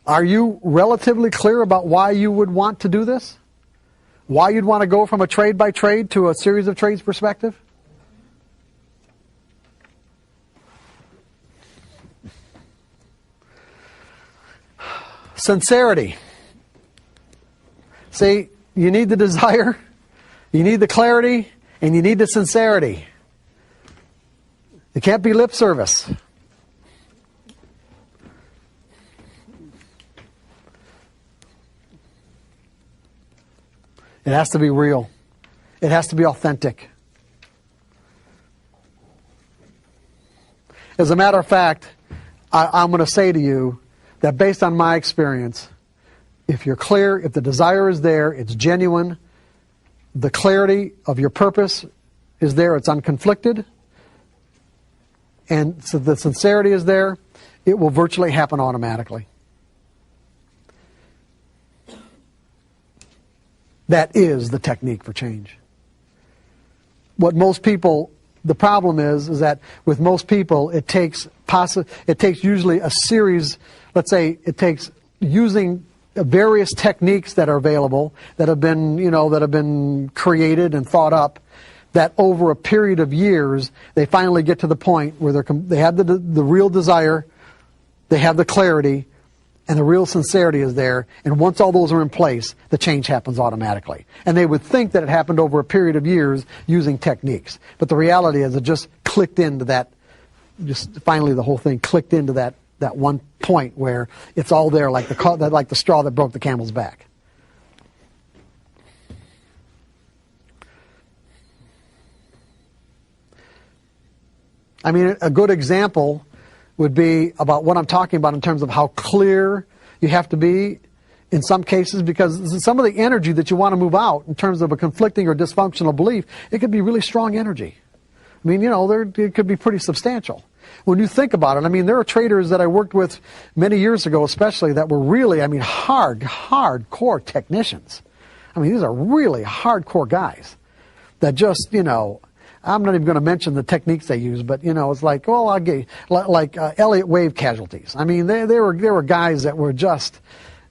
Are you relatively clear about why you would want to do this? Why you'd want to go from a trade-by-trade to a series of trades perspective? Sincerity. See, you need the desire, you need the clarity, and you need the sincerity. It can't be lip service. It has to be real. It has to be authentic. As a matter of fact, I'm going to say to you that based on my experience, if you're clear, if the desire is there, it's genuine, the clarity of your purpose is there, it's unconflicted, and so the sincerity is there, it will virtually happen automatically. That is the technique for change. What most people, the problem is that with most people, it takes usually a series. Let's say it takes using various techniques that are available, that have been created and thought up, that over a period of years they finally get to the point where they have the real desire, they have the clarity, and the real sincerity is there. And once all those are in place, the change happens automatically. And they would think that it happened over a period of years using techniques, but the reality is it just clicked into that. Just finally, the whole thing clicked into that one point where it's all there, like the straw that broke the camel's back. I mean, a good example would be about what I'm talking about in terms of how clear you have to be in some cases, because some of the energy that you want to move out in terms of a conflicting or dysfunctional belief, it could be really strong energy. I mean, it could be pretty substantial. When you think about it, I mean, there are traders that I worked with many years ago especially that were really, I mean, hardcore technicians. I mean, these are really hardcore guys that just, I'm not even going to mention the techniques they use, but, it's like, well, I'll get, like Elliott wave casualties. I mean, there were guys that were just,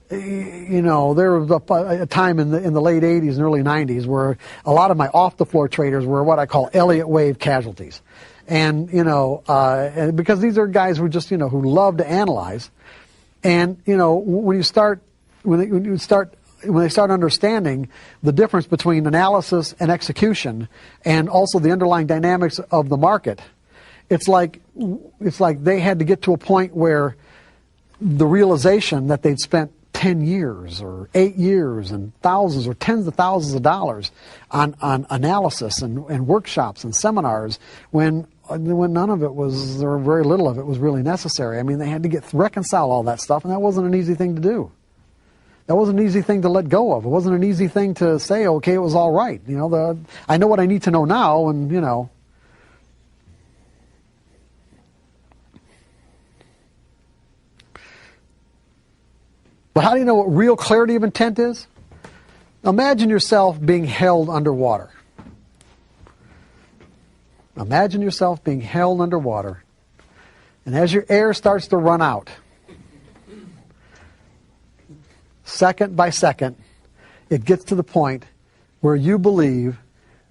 there was a time in the late 80s and early 90s where a lot of my off-the-floor traders were what I call Elliott wave casualties. And, because these are guys who just, who love to analyze. And, when they start understanding the difference between analysis and execution and also the underlying dynamics of the market, it's like they had to get to a point where the realization that they'd spent 10 years or 8 years and thousands or tens of thousands of dollars on analysis and workshops and seminars when none of it was, or very little of it was really necessary. I mean, they had to reconcile all that stuff, and that wasn't an easy thing to do. That wasn't an easy thing to let go of. It wasn't an easy thing to say, okay, it was all right. I know what I need to know now, and, But how do you know what real clarity of intent is? Imagine yourself being held underwater. Imagine yourself being held underwater. And as your air starts to run out, second by second, it gets to the point where you believe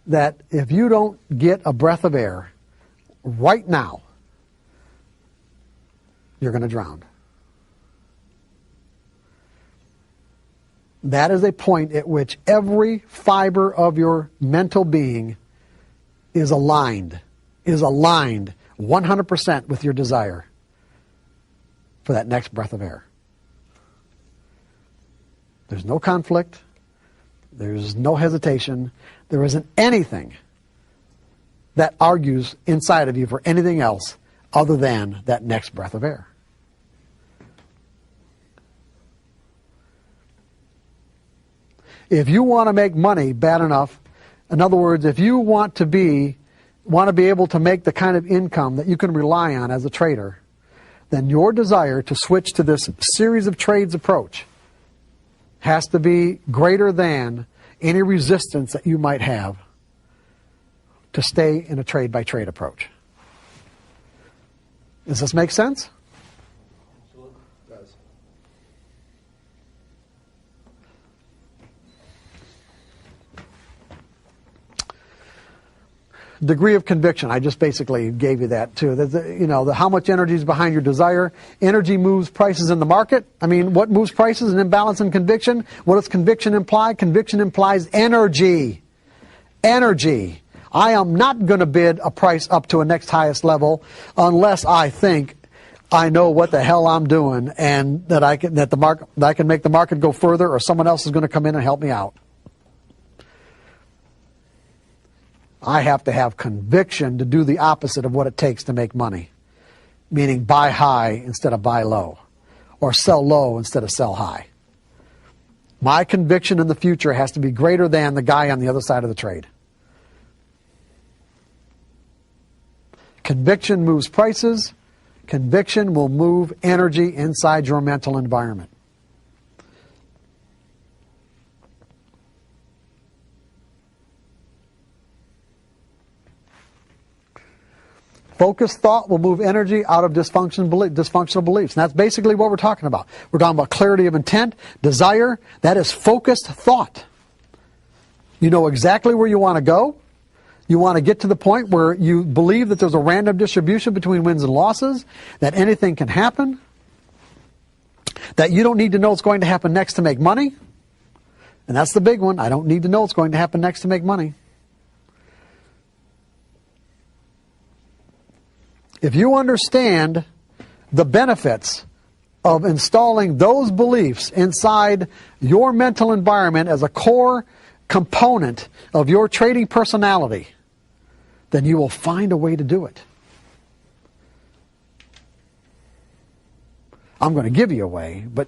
that if you don't get a breath of air right now, you're going to drown. That is a point at which every fiber of your mental being is aligned 100% with your desire for that next breath of air. There's no conflict. There's no hesitation. There isn't anything that argues inside of you for anything else other than that next breath of air. If you want to make money bad enough, in other words, if you want to be able to make the kind of income that you can rely on as a trader, then your desire to switch to this series of trades approach has to be greater than any resistance that you might have to stay in a trade-by-trade approach. Does this make sense? Absolutely. It does. Degree of conviction. I just basically gave you that too. How much energy is behind your desire. Energy moves prices in the market. I mean, what moves prices? An imbalance in conviction. What does conviction imply? Conviction implies energy. Energy. I am not going to bid a price up to a next highest level unless I think I know what the hell I'm doing and that I can make the market go further, or someone else is going to come in and help me out. I have to have conviction to do the opposite of what it takes to make money, meaning buy high instead of buy low, or sell low instead of sell high. My conviction in the future has to be greater than the guy on the other side of the trade. Conviction moves prices. Conviction will move energy inside your mental environment. Focused thought will move energy out of dysfunctional beliefs. And that's basically what we're talking about. We're talking about clarity of intent, desire. That is focused thought. You know exactly where you want to go. You want to get to the point where you believe that there's a random distribution between wins and losses, that anything can happen, that you don't need to know what's going to happen next to make money. And that's the big one. I don't need to know what's going to happen next to make money. If you understand the benefits of installing those beliefs inside your mental environment as a core component of your trading personality, then you will find a way to do it. I'm going to give you away, but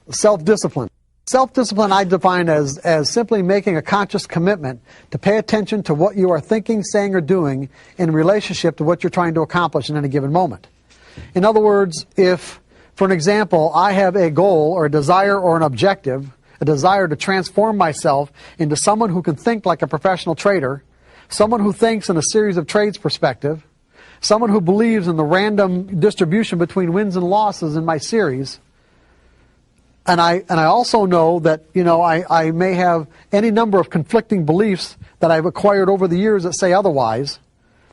self-discipline. Self-discipline I define as simply making a conscious commitment to pay attention to what you are thinking, saying, or doing in relationship to what you're trying to accomplish in any given moment. In other words, if, for an example, I have a goal or a desire or an objective, a desire to transform myself into someone who can think like a professional trader, someone who thinks in a series of trades perspective, someone who believes in the random distribution between wins and losses in my series, and I also know that, I may have any number of conflicting beliefs that I've acquired over the years that say otherwise,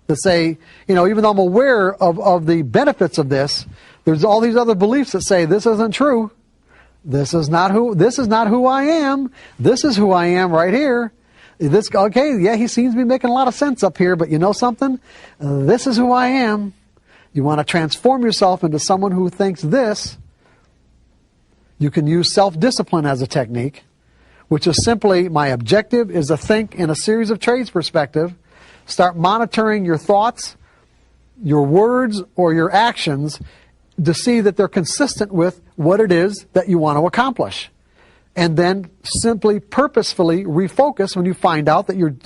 that say, even though I'm aware of the benefits of this, there's all these other beliefs that say this isn't true. This is not who I am. This is who I am right here. He seems to be making a lot of sense up here, but you know something? This is who I am. You want to transform yourself into someone who thinks this. You can use self-discipline as a technique, which is simply my objective is to think in a series of trades perspective, start monitoring your thoughts, your words, or your actions to see that they're consistent with what it is that you want to accomplish. And then simply purposefully refocus when you find out that you're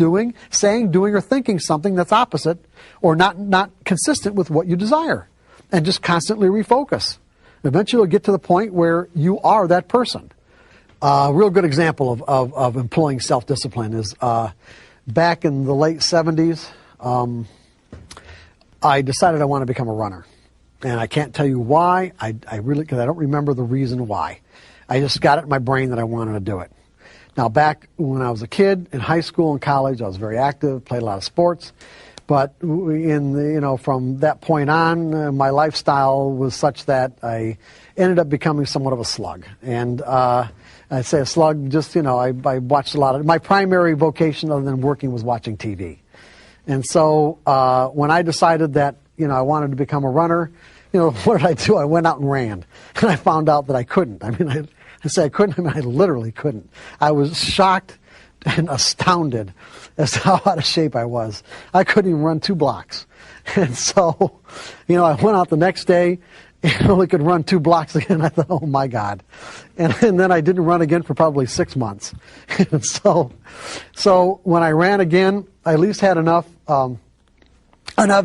saying, doing, or thinking something that's opposite or not consistent with what you desire. And just constantly refocus. Eventually you'll get to the point where you are that person. A real good example of employing self-discipline is back in the late 70s, I decided I wanted to become a runner. And I can't tell you why, because I don't remember the reason why. I just got it in my brain that I wanted to do it. Now back when I was a kid, in high school and college, I was very active, played a lot of sports. But from that point on, my lifestyle was such that I ended up becoming somewhat of a slug. And I say a slug, just, I watched a lot of, my primary vocation other than working was watching TV. And so when I decided that, I wanted to become a runner, what did I do? I went out and ran. And I found out that I couldn't. I say I couldn't, I literally couldn't. I was shocked and astounded as to how out of shape I was. I couldn't even run 2 blocks. And so, I went out the next day and only could run 2 blocks again. I thought, oh my God. And then I didn't run again for probably 6 months. And so when I ran again, I at least had enough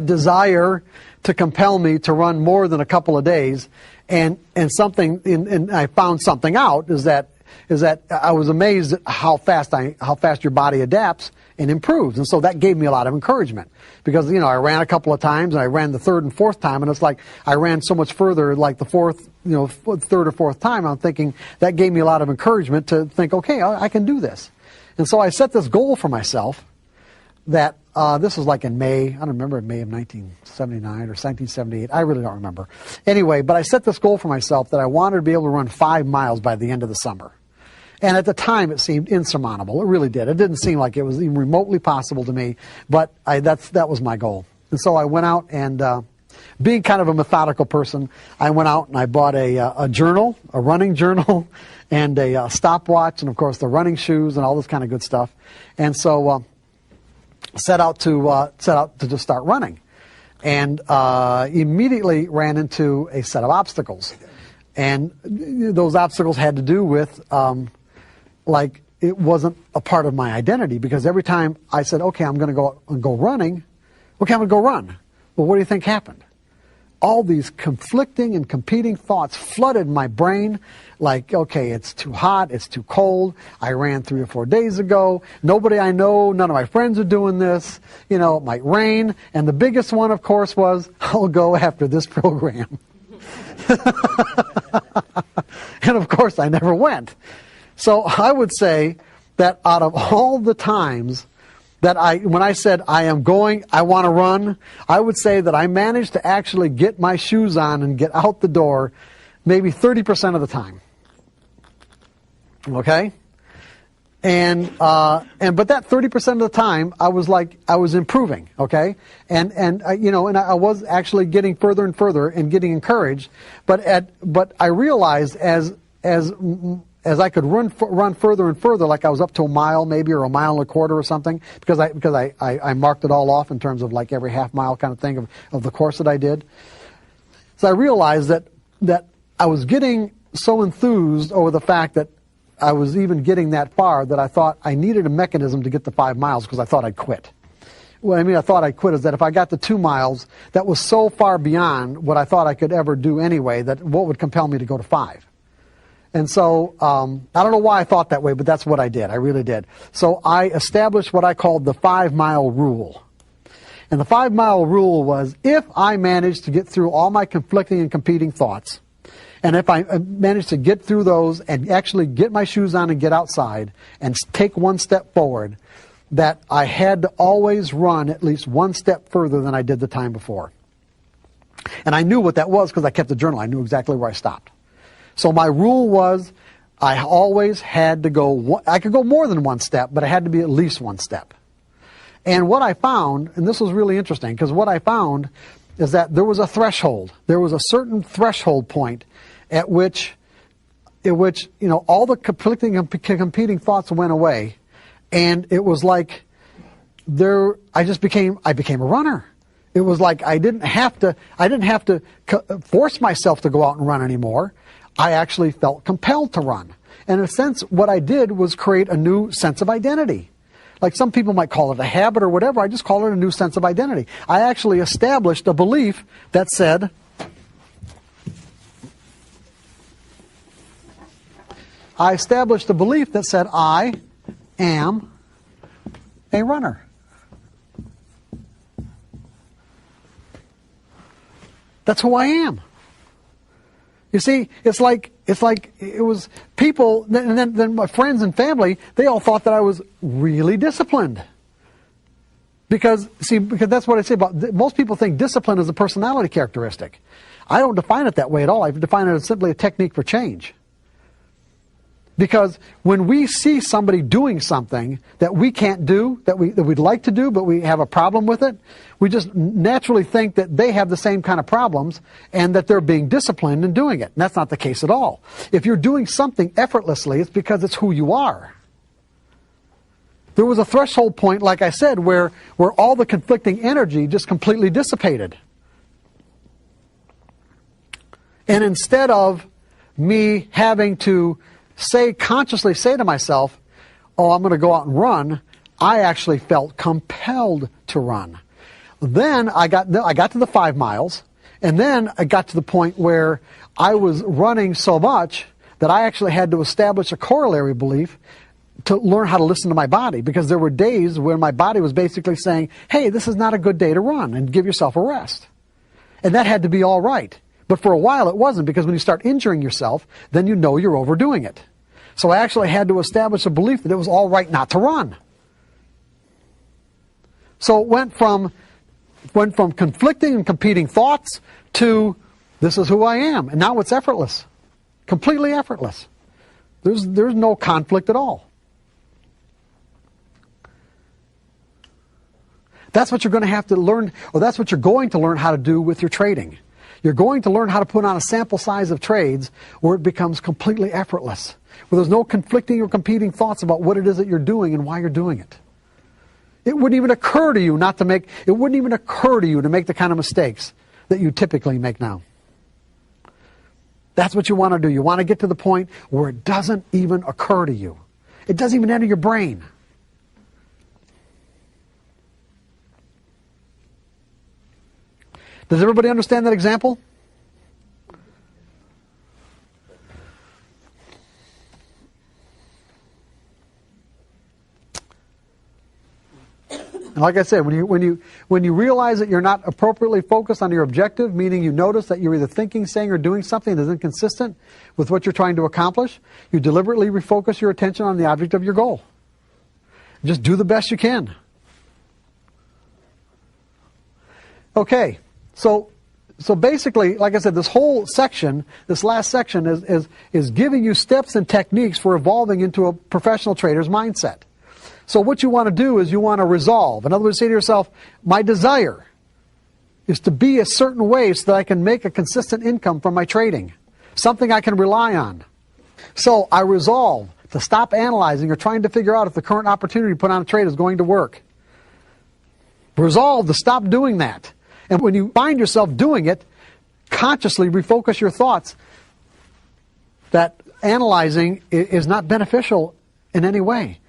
desire to compel me to run more than a couple of days. And I found something out is that I was amazed at how fast your body adapts and improves. And so that gave me a lot of encouragement because, I ran a couple of times and I ran the 3rd and 4th time and it's like I ran so much further like the 4th, 3rd or 4th time. I'm thinking that gave me a lot of encouragement to think, okay, I can do this. And so I set this goal for myself that this was like in May, I don't remember, May of 1979 or 1978. I really don't remember. Anyway, but I set this goal for myself that I wanted to be able to run 5 miles by the end of the summer. And at the time, it seemed insurmountable. It really did. It didn't seem like it was even remotely possible to me, but that was my goal. And so I went out and, being kind of a methodical person, I went out and I bought a journal, a running journal, and a stopwatch, and of course the running shoes and all this kind of good stuff. And so set out to just start running, and immediately ran into a set of obstacles. And those obstacles had to do with it wasn't a part of my identity, because every time I said, okay, I'm going to go running, okay, I'm going to go run. Well, what do you think happened? All these conflicting and competing thoughts flooded my brain like, okay, it's too hot, it's too cold, I ran 3 or 4 days ago, nobody I know, none of my friends are doing this, it might rain, and the biggest one, of course, was, I'll go after this program. And of course, I never went. So I would say that out of all the times that when I said I want to run, I would say that I managed to actually get my shoes on and get out the door maybe 30% of the time. Okay? But that 30% of the time, I was improving, okay? And I was actually getting further and further and getting encouraged. But I realized as I could run further and further, like I was up to a mile maybe, or a mile and a quarter or something, because I marked it all off in terms of like every half mile kind of thing of the course that I did. So I realized that I was getting so enthused over the fact that I was even getting that far that I thought I needed a mechanism to get to 5 miles because I thought I'd quit. What I mean I thought I'd quit is that if I got to 2 miles, that was so far beyond what I thought I could ever do anyway, that what would compel me to go to 5? And so I don't know why I thought that way, but that's what I did. I really did. So I established what I called the 5-mile rule. And the 5-mile rule was, if I managed to get through all my conflicting and competing thoughts, and if I managed to get through those and actually get my shoes on and get outside and take one step forward, that I had to always run at least one step further than I did the time before. And I knew what that was because I kept the journal. I knew exactly where I stopped. So my rule was I always had to go, I could go more than one step, but it had to be at least one step. And what I found, and this was really interesting, because what I found is that there was a threshold. There was a certain threshold point at which all the conflicting and competing thoughts went away. And it was like I became a runner. It was like I didn't have to force myself to go out and run anymore. I actually felt compelled to run. And in a sense, what I did was create a new sense of identity. Like some people might call it a habit or whatever. I just call it a new sense of identity. I actually established a belief that said, I am a runner. That's who I am. You see, it's like it was people, and then my friends and family, they all thought that I was really disciplined. Because that's what I say about, most people think discipline is a personality characteristic. I don't define it that way at all. I define it as simply a technique for change. Because when we see somebody doing something that we can't do, that we'd like to do, but we have a problem with it, we just naturally think that they have the same kind of problems and that they're being disciplined in doing it. And that's not the case at all. If you're doing something effortlessly, it's because it's who you are. There was a threshold point, like I said, where all the conflicting energy just completely dissipated. And instead of me having to consciously say to myself, oh, I'm going to go out and run, I actually felt compelled to run. Then I got to the 5 miles, and then I got to the point where I was running so much that I actually had to establish a corollary belief to learn how to listen to my body, because there were days where my body was basically saying, hey, this is not a good day to run, and give yourself a rest. And that had to be all right. But for a while it wasn't, because when you start injuring yourself, then you know you're overdoing it. So I actually had to establish a belief that it was all right not to run. So it went from conflicting and competing thoughts to, this is who I am. And now it's effortless. Completely effortless. There's no conflict at all. That's what you're going to have to learn, or that's what you're going to learn how to do with your trading. You're going to learn how to put on a sample size of trades where it becomes completely effortless, where there's no conflicting or competing thoughts about what it is that you're doing and why you're doing it. It wouldn't even occur to you to make the kind of mistakes that you typically make now. That's what you want to do. You want to get to the point where it doesn't even occur to you. It doesn't even enter your brain. Does everybody understand that example? And like I said, when you realize that you're not appropriately focused on your objective, meaning you notice that you're either thinking, saying, or doing something that's inconsistent with what you're trying to accomplish, you deliberately refocus your attention on the object of your goal. Just do the best you can. Okay. So basically, like I said, this whole section, this last section is giving you steps and techniques for evolving into a professional trader's mindset. So what you want to do is you want to resolve. In other words, say to yourself, my desire is to be a certain way so that I can make a consistent income from my trading, something I can rely on. So I resolve to stop analyzing or trying to figure out if the current opportunity put on a trade is going to work. Resolve to stop doing that. And when you find yourself doing it, consciously refocus your thoughts that analyzing is not beneficial in any way.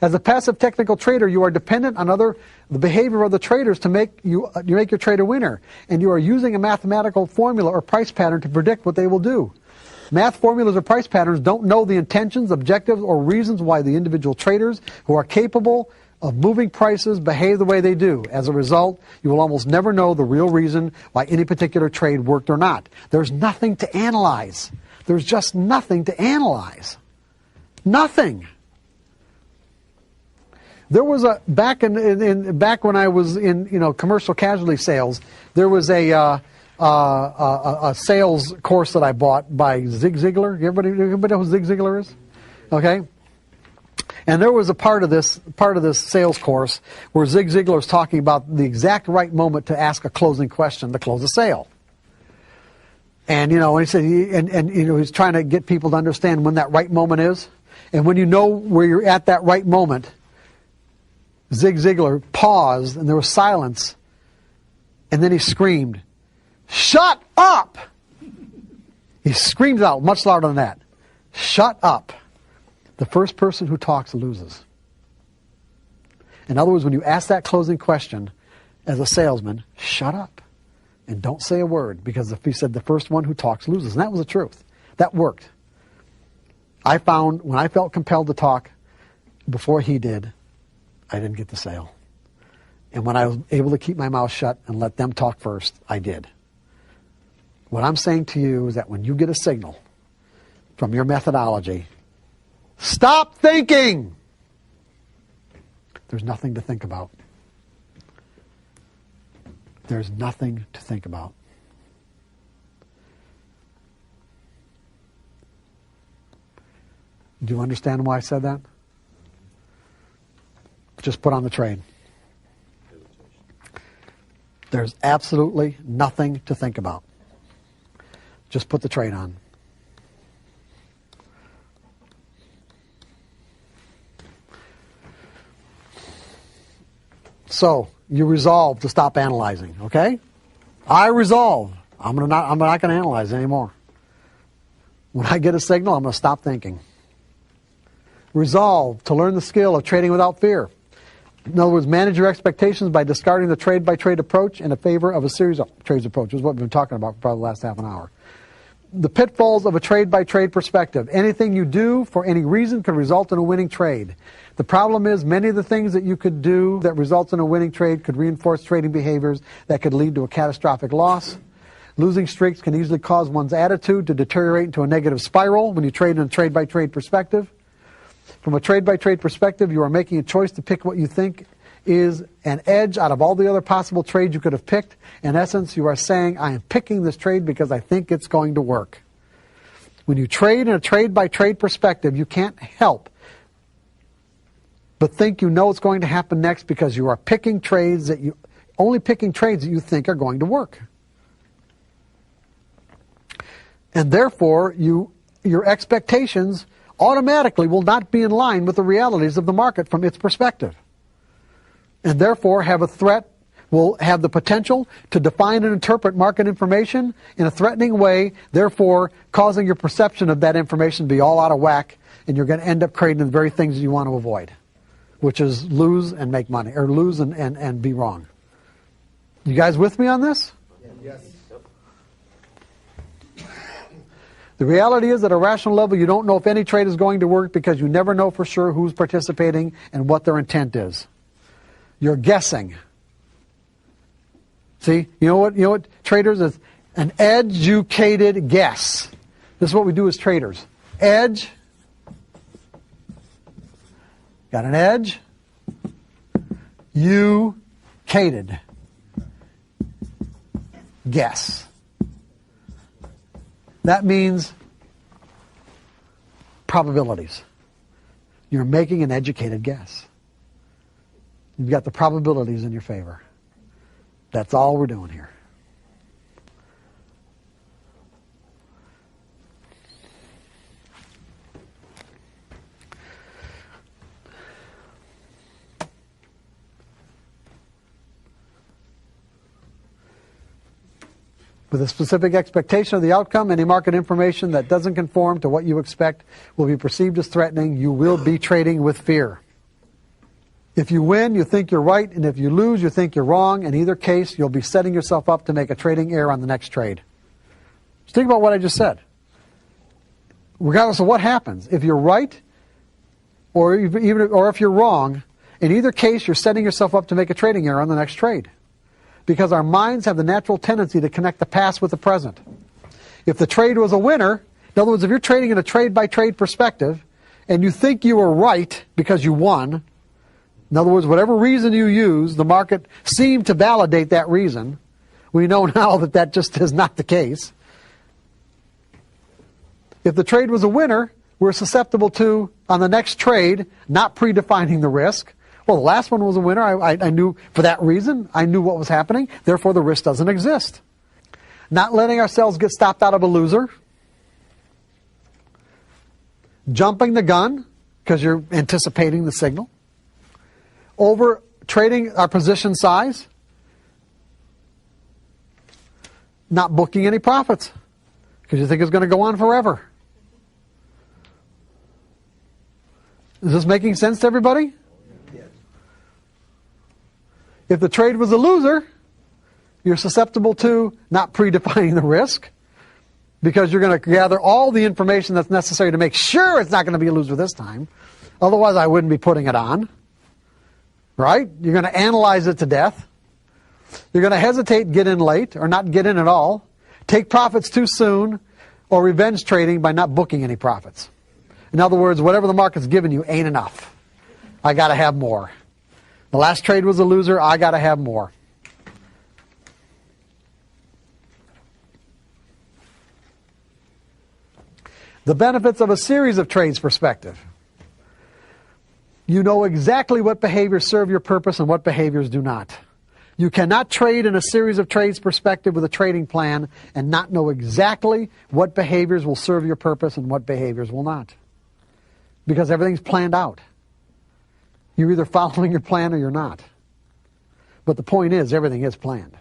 As a passive technical trader, you are dependent on the behavior of the traders to make your trade a winner. And you are using a mathematical formula or price pattern to predict what they will do. Math formulas or price patterns don't know the intentions, objectives, or reasons why the individual traders who are capable of moving prices behave the way they do. As a result, you will almost never know the real reason why any particular trade worked or not. There's nothing to analyze. There's just nothing to analyze. Nothing. There was back when I was in commercial casualty sales, there was a sales course that I bought by Zig Ziglar. Everybody know who Zig Ziglar is? Okay. And there was a part of this sales course where Zig Ziglar is talking about the exact right moment to ask a closing question to close a sale. And he said he's trying to get people to understand when that right moment is. And when you know where you're at that right moment, Zig Ziglar paused and there was silence. And then he screamed, "Shut up!" He screamed out much louder than that. "Shut up." The first person who talks loses. In other words, when you ask that closing question as a salesman, shut up and don't say a word, because if he said the first one who talks loses, and that was the truth. That worked. I found when I felt compelled to talk before he did, I didn't get the sale. And when I was able to keep my mouth shut and let them talk first, I did. What I'm saying to you is that when you get a signal from your methodology, stop thinking. There's nothing to think about. There's nothing to think about. Do you understand why I said that? Just put on the trade. There's absolutely nothing to think about. Just put the trade on. So you resolve to stop analyzing, okay? I resolve. I'm not going to analyze anymore. When I get a signal, I'm going to stop thinking. Resolve to learn the skill of trading without fear. In other words, manage your expectations by discarding the trade-by-trade approach in favor of a series of trades approach, which is what we've been talking about for probably the last half an hour. The pitfalls of a trade-by-trade perspective. Anything you do for any reason could result in a winning trade. The problem is many of the things that you could do that results in a winning trade could reinforce trading behaviors that could lead to a catastrophic loss. Losing streaks can easily cause one's attitude to deteriorate into a negative spiral when you trade in a trade-by-trade perspective. From a trade-by-trade perspective, you are making a choice to pick what you think is an edge out of all the other possible trades you could have picked. In essence, you are saying, I am picking this trade because I think it's going to work. When you trade in a trade-by-trade perspective, you can't help but think you know what's going to happen next because you are picking trades that you think are going to work. And therefore, your expectations automatically will not be in line with the realities of the market from its perspective. And therefore will have the potential to define and interpret market information in a threatening way, therefore causing your perception of that information to be all out of whack, and you're going to end up creating the very things you want to avoid, which is lose and make money, or lose and be wrong. You guys with me on this? Yes. The reality is, at a rational level, you don't know if any trade is going to work because you never know for sure who's participating and what their intent is. You're guessing. See, you know what traders is? An educated guess. This is what we do as traders. Edge. Got an edge. You-cated. Guess. That means probabilities. You're making an educated guess. You've got the probabilities in your favor. That's all we're doing here. With a specific expectation of the outcome, any market information that doesn't conform to what you expect will be perceived as threatening. You will be trading with fear. If you win, you think you're right, and if you lose, you think you're wrong. In either case, you'll be setting yourself up to make a trading error on the next trade. Just think about what I just said. Regardless of what happens, if you're right or if you're wrong, in either case, you're setting yourself up to make a trading error on the next trade. Because our minds have the natural tendency to connect the past with the present. If the trade was a winner, in other words, if you're trading in a trade-by-trade perspective, and you think you were right because you won, in other words, whatever reason you use, the market seemed to validate that reason. We know now that that just is not the case. If the trade was a winner, we're susceptible to, on the next trade, not predefining the risk. Well, the last one was a winner. I knew for that reason. I knew what was happening. Therefore, the risk doesn't exist. Not letting ourselves get stopped out of a loser. Jumping the gun because you're anticipating the signal. Over trading our position size. Not booking any profits because you think it's going to go on forever. Is this making sense to everybody? If the trade was a loser, you're susceptible to not predefining the risk because you're going to gather all the information that's necessary to make sure it's not going to be a loser this time. Otherwise, I wouldn't be putting it on. Right? You're going to analyze it to death. You're going to hesitate, get in late, or not get in at all. Take profits too soon, or revenge trading by not booking any profits. In other words, whatever the market's given you ain't enough. I got to have more. The last trade was a loser. I got to have more. The benefits of a series of trades perspective. You know exactly what behaviors serve your purpose and what behaviors do not. You cannot trade in a series of trades perspective with a trading plan and not know exactly what behaviors will serve your purpose and what behaviors will not. Because everything's planned out. You're either following your plan or you're not. But the point is, everything is planned.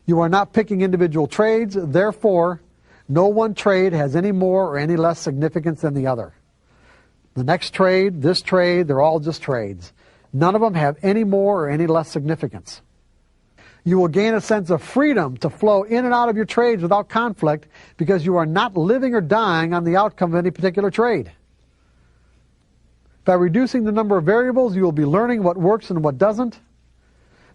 You are not picking individual trades, therefore, no one trade has any more or any less significance than the other. The next trade, this trade, they're all just trades. None of them have any more or any less significance. You will gain a sense of freedom to flow in and out of your trades without conflict because you are not living or dying on the outcome of any particular trade. By reducing the number of variables, you will be learning what works and what doesn't.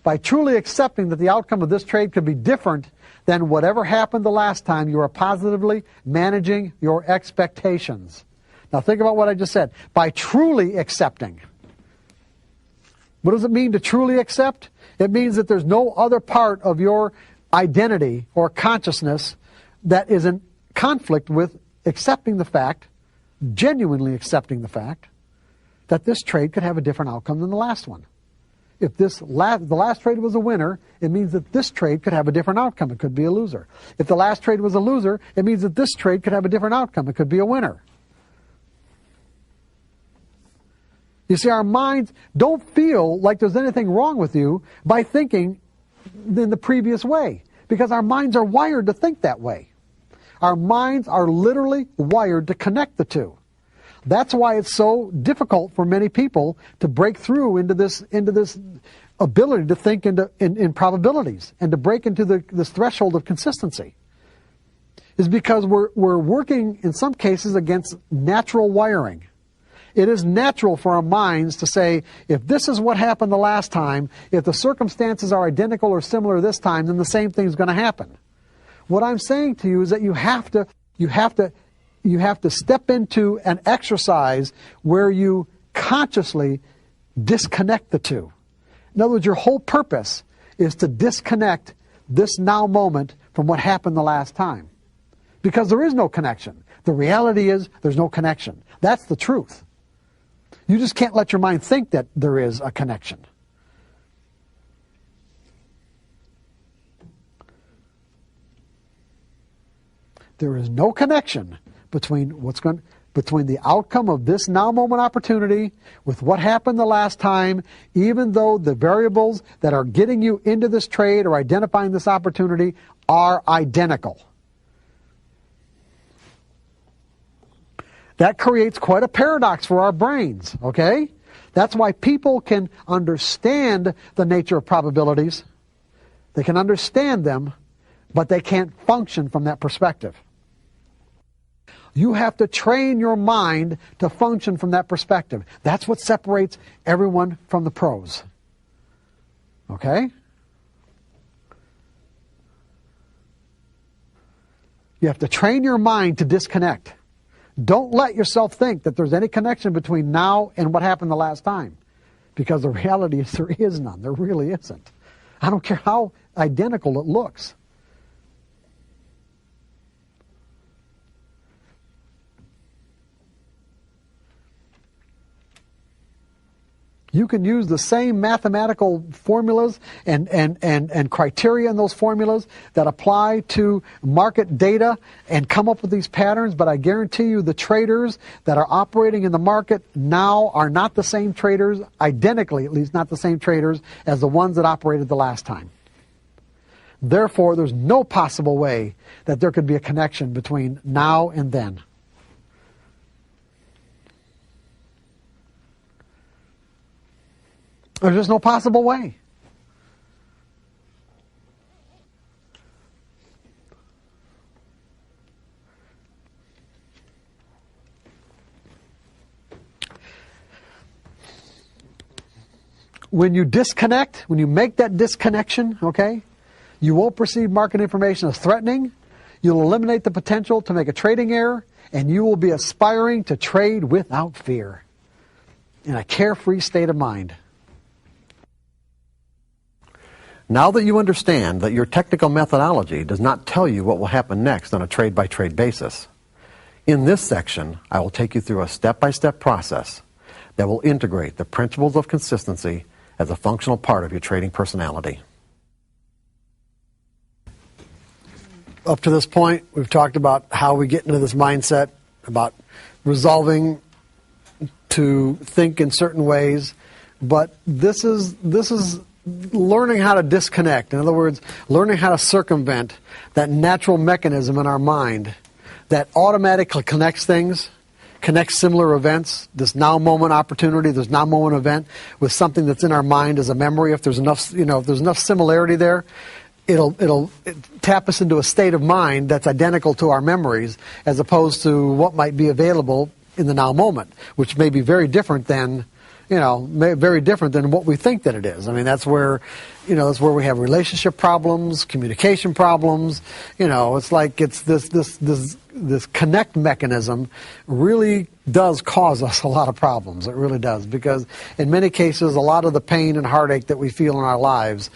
By truly accepting that the outcome of this trade could be different than whatever happened the last time, you are positively managing your expectations. Now think about what I just said. By truly accepting. What does it mean to truly accept? It means that there's no other part of your identity or consciousness that is in conflict with accepting the fact, genuinely accepting the fact, that this trade could have a different outcome than the last one. If the last trade was a winner, it means that this trade could have a different outcome. It could be a loser. If the last trade was a loser, it means that this trade could have a different outcome. It could be a winner. You see, our minds don't feel like there's anything wrong with you by thinking in the previous way, because our minds are wired to think that way. Our minds are literally wired to connect the two. That's why it's so difficult for many people to break through into this ability to think in probabilities and to break into this threshold of consistency. Is because we're working in some cases against natural wiring. It is natural for our minds to say, if this is what happened the last time, if the circumstances are identical or similar this time, then the same thing is going to happen. What I'm saying to you is that you have to step into an exercise where you consciously disconnect the two. In other words, your whole purpose is to disconnect this now moment from what happened the last time. Because there is no connection. The reality is there's no connection. That's the truth. You just can't let your mind think that there is a connection. There is no connection between what's going. between the outcome of this now moment opportunity with what happened the last time, even though the variables that are getting you into this trade or identifying this opportunity are identical. That creates quite a paradox for our brains, okay? That's why people can understand the nature of probabilities. They can understand them, but they can't function from that perspective. You have to train your mind to function from that perspective. That's what separates everyone from the pros. Okay? You have to train your mind to disconnect. Don't let yourself think that there's any connection between now and what happened the last time. Because the reality is there is none. There really isn't. I don't care how identical it looks. You can use the same mathematical formulas and criteria in those formulas that apply to market data and come up with these patterns, but I guarantee you the traders that are operating in the market now are not the same traders, identically at least not the same traders as the ones that operated the last time. Therefore, there's no possible way that there could be a connection between now and then. There's just no possible way. When you disconnect, when you make that disconnection, okay, you won't perceive market information as threatening. You'll eliminate the potential to make a trading error, and you will be aspiring to trade without fear in a carefree state of mind. Now that you understand that your technical methodology does not tell you what will happen next on a trade-by-trade basis, in this section, I will take you through a step-by-step process that will integrate the principles of consistency as a functional part of your trading personality. Up to this point, we've talked about how we get into this mindset, about resolving to think in certain ways, but this is learning how to disconnect. In other words, learning how to circumvent that natural mechanism in our mind that automatically connects things, connects similar events, this now moment opportunity, this now moment event, with something that's in our mind as a memory. If there's enough, if there's enough similarity there, it'll tap us into a state of mind that's identical to our memories, as opposed to what might be available in the now moment, which may be very different than what we think that it is. I mean, that's where we have relationship problems, communication problems. It's like this connect mechanism really does cause us a lot of problems. It really does, because in many cases, a lot of the pain and heartache that we feel in our lives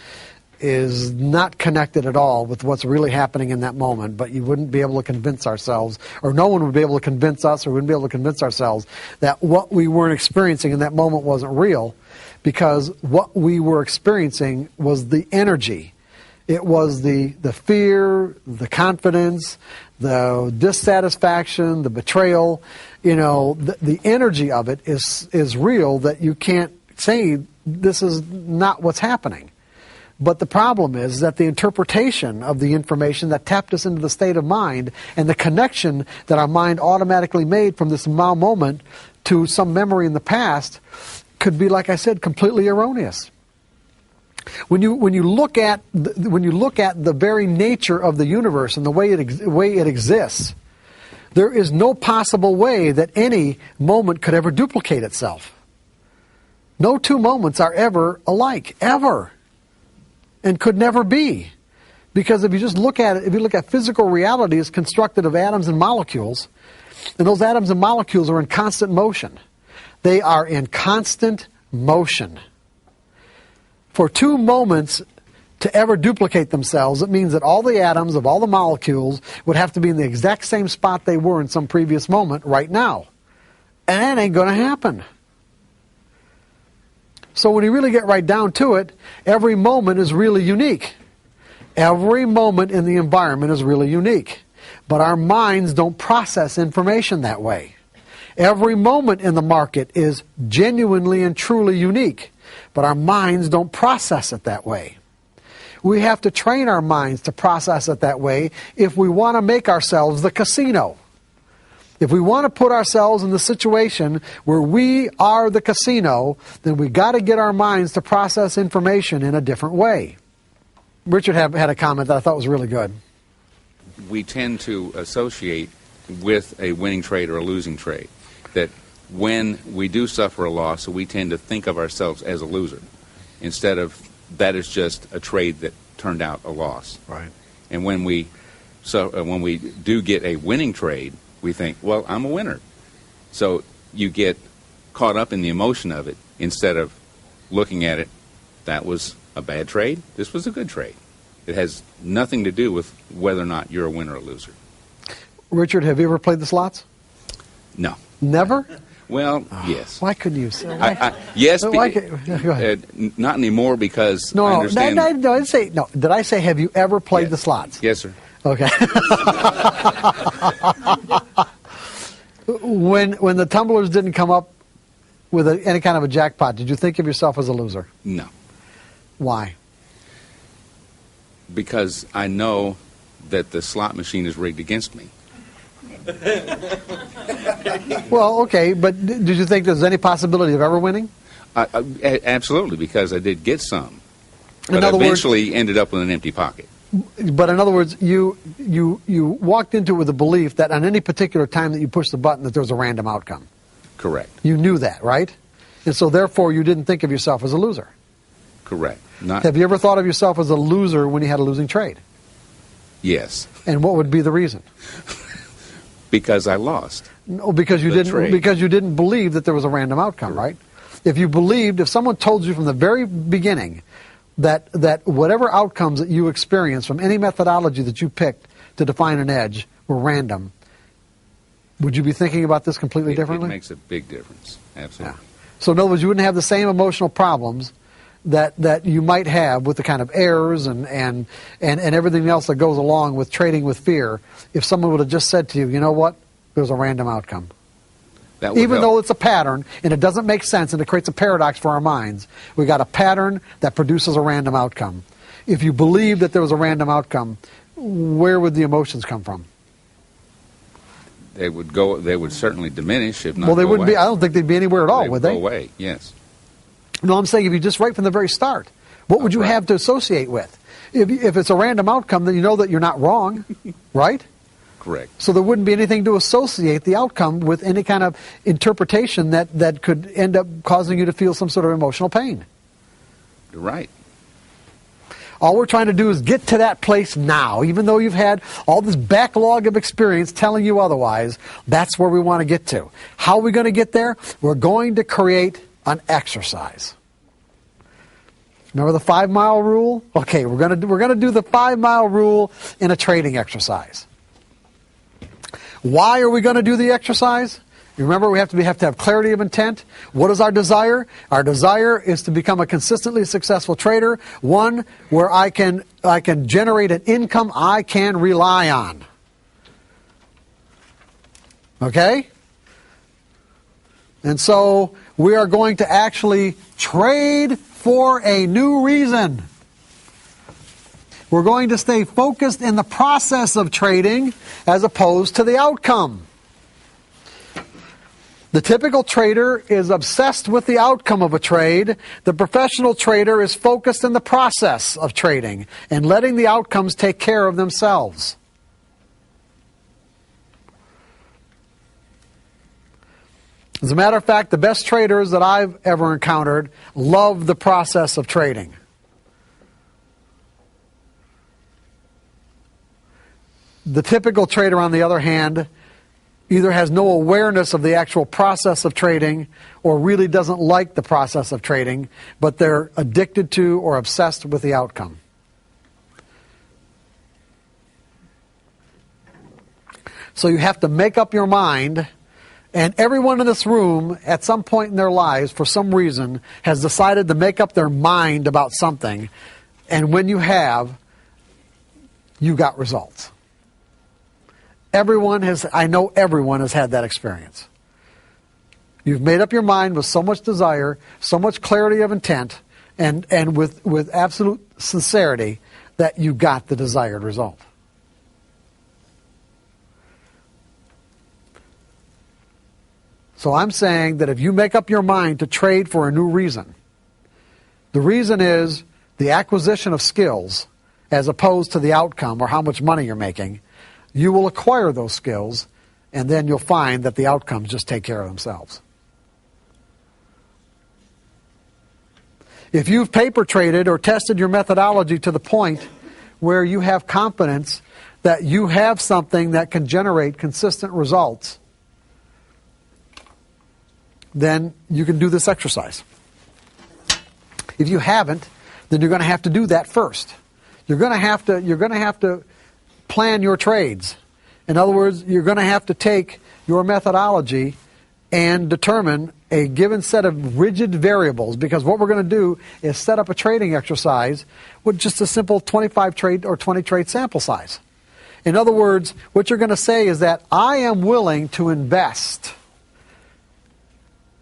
is not connected at all with what's really happening in that moment, but you wouldn't be able to convince ourselves, or no one would be able to convince us, or wouldn't be able to convince ourselves that what we weren't experiencing in that moment wasn't real, because what we were experiencing was the energy. It was the fear, the confidence, the dissatisfaction, the betrayal. The energy of it is real, that you can't say this is not what's happening. But the problem is that the interpretation of the information that tapped us into the state of mind, and the connection that our mind automatically made from this now moment to some memory in the past, could be, like I said, completely erroneous. When you look at the very nature of the universe and the way it exists, there is no possible way that any moment could ever duplicate itself. No two moments are ever alike, ever. And could never be. Because if you just look at it, if you look at physical reality, it's constructed of atoms and molecules, and those atoms and molecules are in constant motion. They are in constant motion. For two moments to ever duplicate themselves, it means that all the atoms of all the molecules would have to be in the exact same spot they were in some previous moment right now. And that ain't going to happen. So when you really get right down to it, every moment is really unique. Every moment in the environment is really unique. But our minds don't process information that way. Every moment in the market is genuinely and truly unique, but our minds don't process it that way. We have to train our minds to process it that way if we want to make ourselves the casino. If we want to put ourselves in the situation where we are the casino, then we got to get our minds to process information in a different way. Richard had a comment that I thought was really good. We tend to associate with a winning trade or a losing trade. That when we do suffer a loss, we tend to think of ourselves as a loser, instead of that is just a trade that turned out a loss. Right. And when we do get a winning trade, we think, well, I'm a winner. So you get caught up in the emotion of it instead of looking at it, that was a bad trade, this was a good trade. It has nothing to do with whether or not you're a winner or a loser. Richard, have you ever played the slots? No. Never? Well, yes. Why couldn't you say? Yes, Go ahead. not anymore because I No, understand. I didn't say, no. Did I say, have you ever played Yes. the slots? Yes, sir. Okay. When the tumblers didn't come up with any kind of a jackpot, did you think of yourself as a loser? No, Why? because I know that the slot machine is rigged against me. Well, okay, but did you think there's any possibility of ever winning? Absolutely, because I did get some, In but other words- eventually ended up with an empty pocket. But in other words, you walked into it with the belief that on any particular time that you push the button that there was a random outcome. Correct. You knew that, right? And so therefore you didn't think of yourself as a loser. Correct. Not. Have you ever thought of yourself as a loser when you had a losing trade? Yes, And what would be the reason? because I lost. No, because you The didn't trade. because you didn't believe that there was a random outcome, right? If someone told you from the very beginning that whatever outcomes that you experienced from any methodology that you picked to define an edge were random, would you be thinking about this completely differently? It makes a big difference. Absolutely. So in other words, you wouldn't have the same emotional problems that you might have with the kind of errors and everything else that goes along with trading with fear if someone would have just said to you, you know what, there's a random outcome. That would Even help. though it's a pattern and it doesn't make sense and it creates a paradox for our minds, we got a pattern that produces a random outcome. If you believe that there was a random outcome, where would the emotions come from? They would go. They would certainly diminish, if not. Well, they go wouldn't away. be. I don't think they'd be anywhere at all, They would go they? away. Yes. No, I'm saying if you just right from the very start, what would you Right. have to associate with? If it's a random outcome, then you know that you're not wrong, right? Correct. So there wouldn't be anything to associate the outcome with any kind of interpretation that could end up causing you to feel some sort of emotional pain. You're right. All we're trying to do is get to that place now, even though you've had all this backlog of experience telling you otherwise. That's where we want to get to. How are we going to get there? We're going to create an exercise. Remember the 5-mile rule? Okay, we're going to do the 5-mile rule in a trading exercise. Why are we going to do the exercise? Remember, we have to have clarity of intent. What is our desire? Our desire is to become a consistently successful trader, one where I can generate an income I can rely on. Okay? And so we are going to actually trade for a new reason. We're going to stay focused in the process of trading as opposed to the outcome. The typical trader is obsessed with the outcome of a trade. The professional trader is focused in the process of trading and letting the outcomes take care of themselves. As a matter of fact, the best traders that I've ever encountered love the process of trading. The typical trader, on the other hand, either has no awareness of the actual process of trading or really doesn't like the process of trading, but they're addicted to or obsessed with the outcome. So you have to make up your mind, and everyone in this room at some point in their lives, for some reason, has decided to make up their mind about something, and when you have, you got results. I know everyone has had that experience. You've made up your mind with so much desire, so much clarity of intent, and with absolute sincerity that you got the desired result. So I'm saying that if you make up your mind to trade for a new reason, the reason is the acquisition of skills as opposed to the outcome or how much money you're making, you will acquire those skills, and then you'll find that the outcomes just take care of themselves. If you've paper traded or tested your methodology to the point where you have confidence that you have something that can generate consistent results, then you can do this exercise. If you haven't, then you're going to have to do that first. You're going to have to plan your trades. In other words, you're going to have to take your methodology and determine a given set of rigid variables, because what we're going to do is set up a trading exercise with just a simple 25 trade or 20 trade sample size. In other words, what you're going to say is that I am willing to invest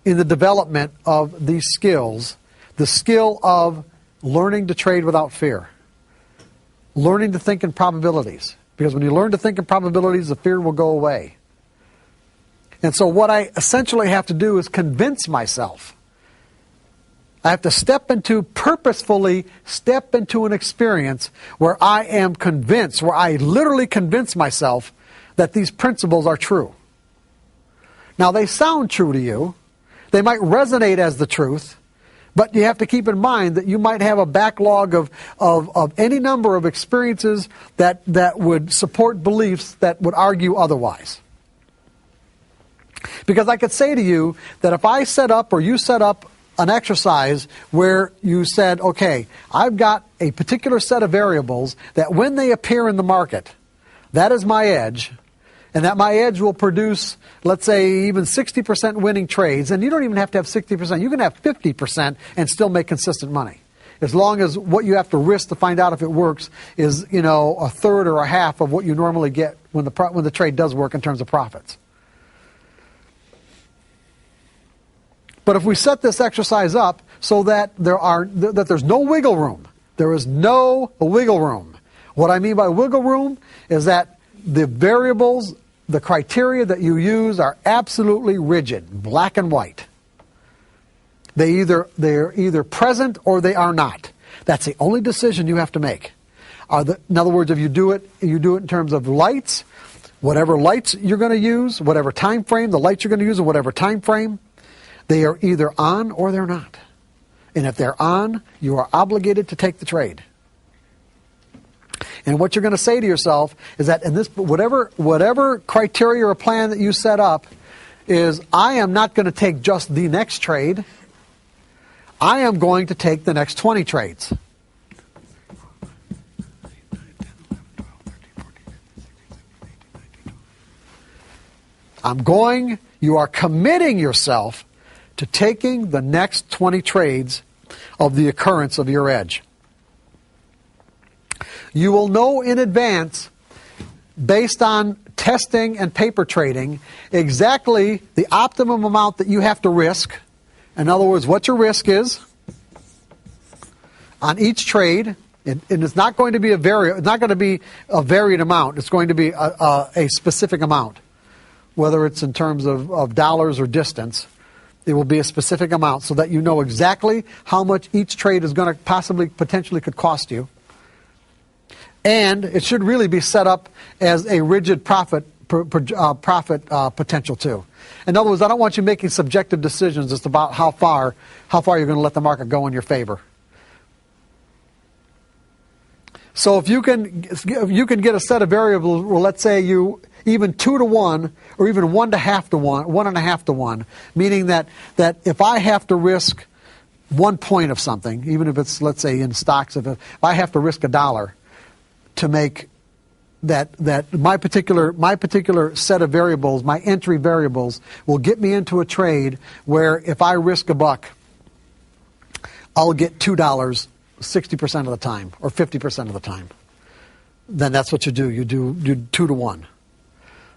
in the development of these skills, the skill of learning to trade without fear, learning to think in probabilities, because when you learn to think in probabilities, the fear will go away. And so what I essentially have to do is convince myself. I have to purposefully step into an experience where I am convinced, where I literally convince myself that these principles are true. Now, they sound true to you. They might resonate as the truth, but you have to keep in mind that you might have a backlog of any number of experiences that would support beliefs that would argue otherwise. Because I could say to you that if I set up or you set up an exercise where you said, okay, I've got a particular set of variables that when they appear in the market, that is my edge, and that my edge will produce, let's say, even 60% winning trades, and you don't even have to have 60%. You can have 50% and still make consistent money, as long as what you have to risk to find out if it works is, a third or a half of what you normally get when the trade does work in terms of profits. But if we set this exercise up so that there's no wiggle room, there is no wiggle room. What I mean by wiggle room is that the variables, the criteria that you use are absolutely rigid, black and white. They're either present or they are not. That's the only decision you have to make. In other words, if you do it in terms of lights, whatever lights you're going to use, whatever time frame, the lights you're going to use in whatever time frame, they are either on or they're not. And if they're on, you are obligated to take the trade. And what you're going to say to yourself is that in this, whatever criteria or plan that you set up is, I am not going to take just the next trade. I am going to take the next 20 trades. You are committing yourself to taking the next 20 trades of the occurrence of your edge. You will know in advance, based on testing and paper trading, exactly the optimum amount that you have to risk. In other words, what your risk is on each trade, and it's not going to be a varied amount. It's going to be a specific amount, whether it's in terms of dollars or distance. It will be a specific amount so that you know exactly how much each trade is going to potentially could cost you. And it should really be set up as a rigid profit potential too. In other words, I don't want you making subjective decisions as to about how far you're going to let the market go in your favor. So if you can get a set of variables, well, let's say you even 2 to 1 or even 1.5 to 1, 1.5 to 1, meaning that if I have to risk 1 point of something, even if it's, let's say, in stocks, if I have to risk $1 to make that my particular set of variables, my entry variables, will get me into a trade where if I risk $1, I'll get $2 60% of the time or 50% of the time. Then that's what you do. You do 2 to 1.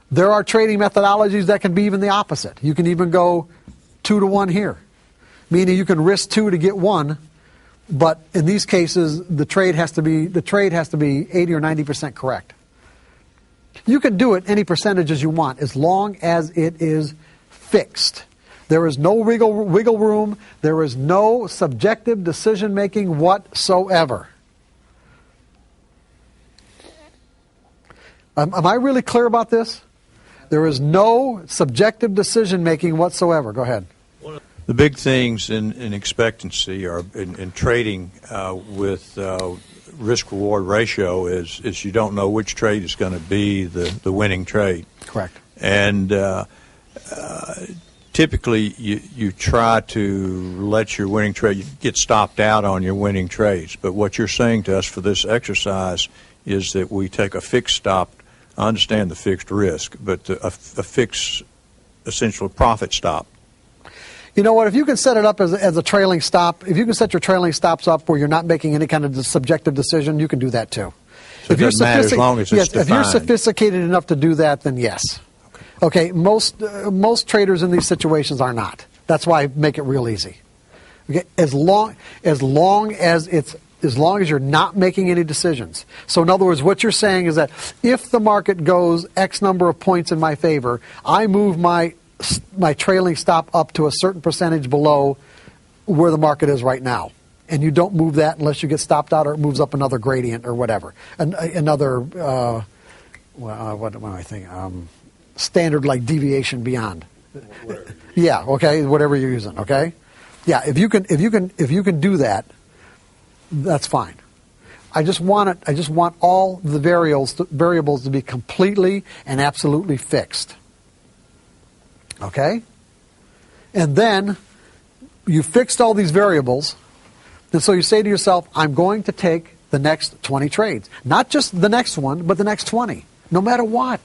There are trading methodologies that can be even the opposite. You can even go 2 to 1 here. Meaning you can risk 2 to get 1, but in these cases, the trade has to be 80 or 90% correct. You can do it any percentages you want as long as it is fixed. There is no wiggle room. There is no subjective decision making whatsoever. Am I really clear about this? There is no subjective decision making whatsoever. Go ahead. The big things in expectancy or in trading with risk-reward ratio is you don't know which trade is going to be the winning trade. Correct. And typically you try to let your winning trade get stopped out on your winning trades. But what you're saying to us for this exercise is that we take a fixed stop. I understand the fixed risk, but a fixed essential profit stop. You know what? If you can set it up as a trailing stop, if you can set your trailing stops up where you're not making any kind of subjective decision, you can do that too. So it doesn't matter as long as it's defined. If you're sophisticated enough to do that, then yes. Okay. Most traders in these situations are not. That's why I make it real easy. Okay. As long as you're not making any decisions. So in other words, what you're saying is that if the market goes X number of points in my favor, I move my trailing stop up to a certain percentage below where the market is right now. And you don't move that unless you get stopped out or it moves up another gradient or whatever. Another, what am I thinking? Standard like deviation beyond. Yeah, okay, whatever you're using, okay? Yeah, if you can do that, that's fine. I just want all the variables to be completely and absolutely fixed. Okay? And then you fixed all these variables, and so you say to yourself, I'm going to take the next 20 trades. Not just the next one, but the next 20. No matter what.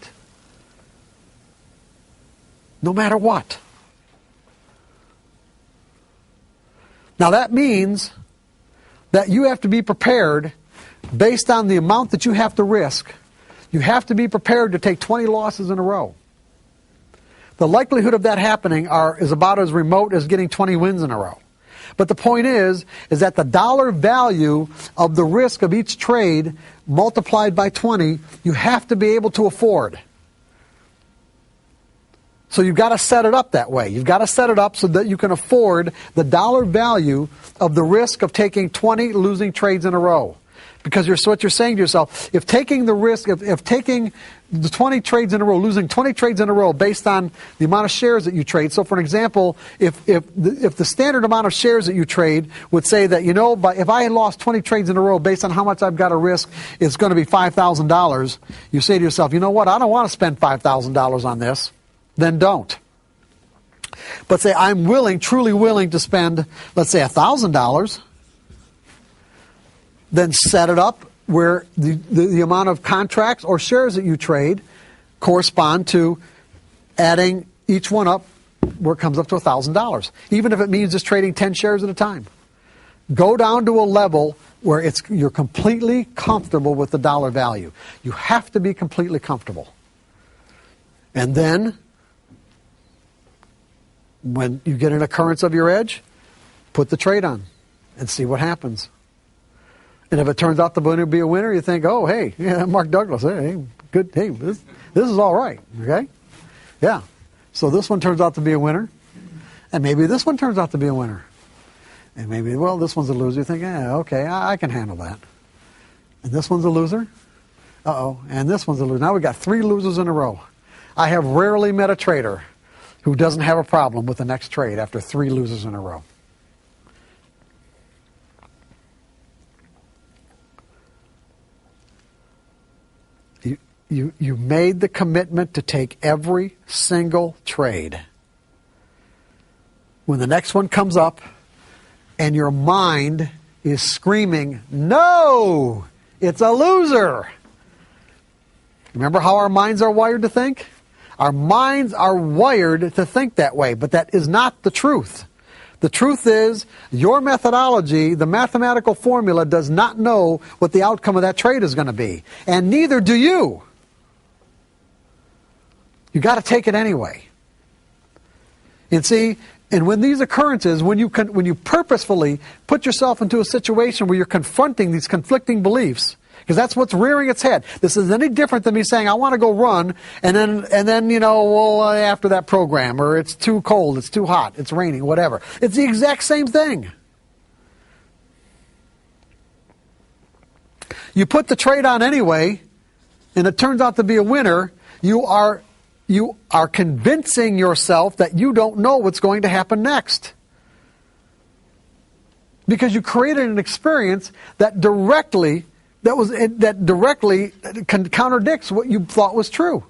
No matter what. Now that means that you have to be prepared based on the amount that you have to risk. You have to be prepared to take 20 losses in a row. The likelihood of that happening is about as remote as getting 20 wins in a row. But the point is that the dollar value of the risk of each trade multiplied by 20, you have to be able to afford. So you've got to set it up that way. You've got to set it up so that you can afford the dollar value of the risk of taking 20 losing trades in a row. Because what you're saying to yourself, if taking the risk, if taking the 20 trades in a row, losing 20 trades in a row based on the amount of shares that you trade. So for an example, if the standard amount of shares that you trade would say that, if I had lost 20 trades in a row based on how much I've got to risk, it's going to be $5,000. You say to yourself, you know what, I don't want to spend $5,000 on this. Then don't. But say I'm truly willing to spend, let's say $1,000. Then set it up where the amount of contracts or shares that you trade correspond to adding each one up where it comes up to $1,000. Even if it means just trading 10 shares at a time. Go down to a level where you're completely comfortable with the dollar value. You have to be completely comfortable. And then, when you get an occurrence of your edge, put the trade on and see what happens. And if it turns out to be a winner, you think, oh, hey, yeah, Mark Douglas, hey, good, hey, this is all right, okay? Yeah. So this one turns out to be a winner, and maybe this one turns out to be a winner. And maybe, well, this one's a loser. You think, yeah, okay, I can handle that. And this one's a loser? Uh-oh, and this one's a loser. Now we've got 3 losers in a row. I have rarely met a trader who doesn't have a problem with the next trade after 3 losers in a row. You made the commitment to take every single trade. When the next one comes up and your mind is screaming, no, it's a loser. Remember how our minds are wired to think? Our minds are wired to think that way, but that is not the truth. The truth is, your methodology, the mathematical formula, does not know what the outcome of that trade is going to be. And neither do you. You got to take it anyway. And see, And when these occurrences, when you purposefully put yourself into a situation where you're confronting these conflicting beliefs, because that's what's rearing its head. This is any different than me saying, I want to go run, and then well, after that program, or it's too cold, it's too hot, it's raining, whatever. It's the exact same thing. You put the trade on anyway, and it turns out to be a winner, you are convincing yourself that you don't know what's going to happen next. Because you created an experience that directly contradicts what you thought was true.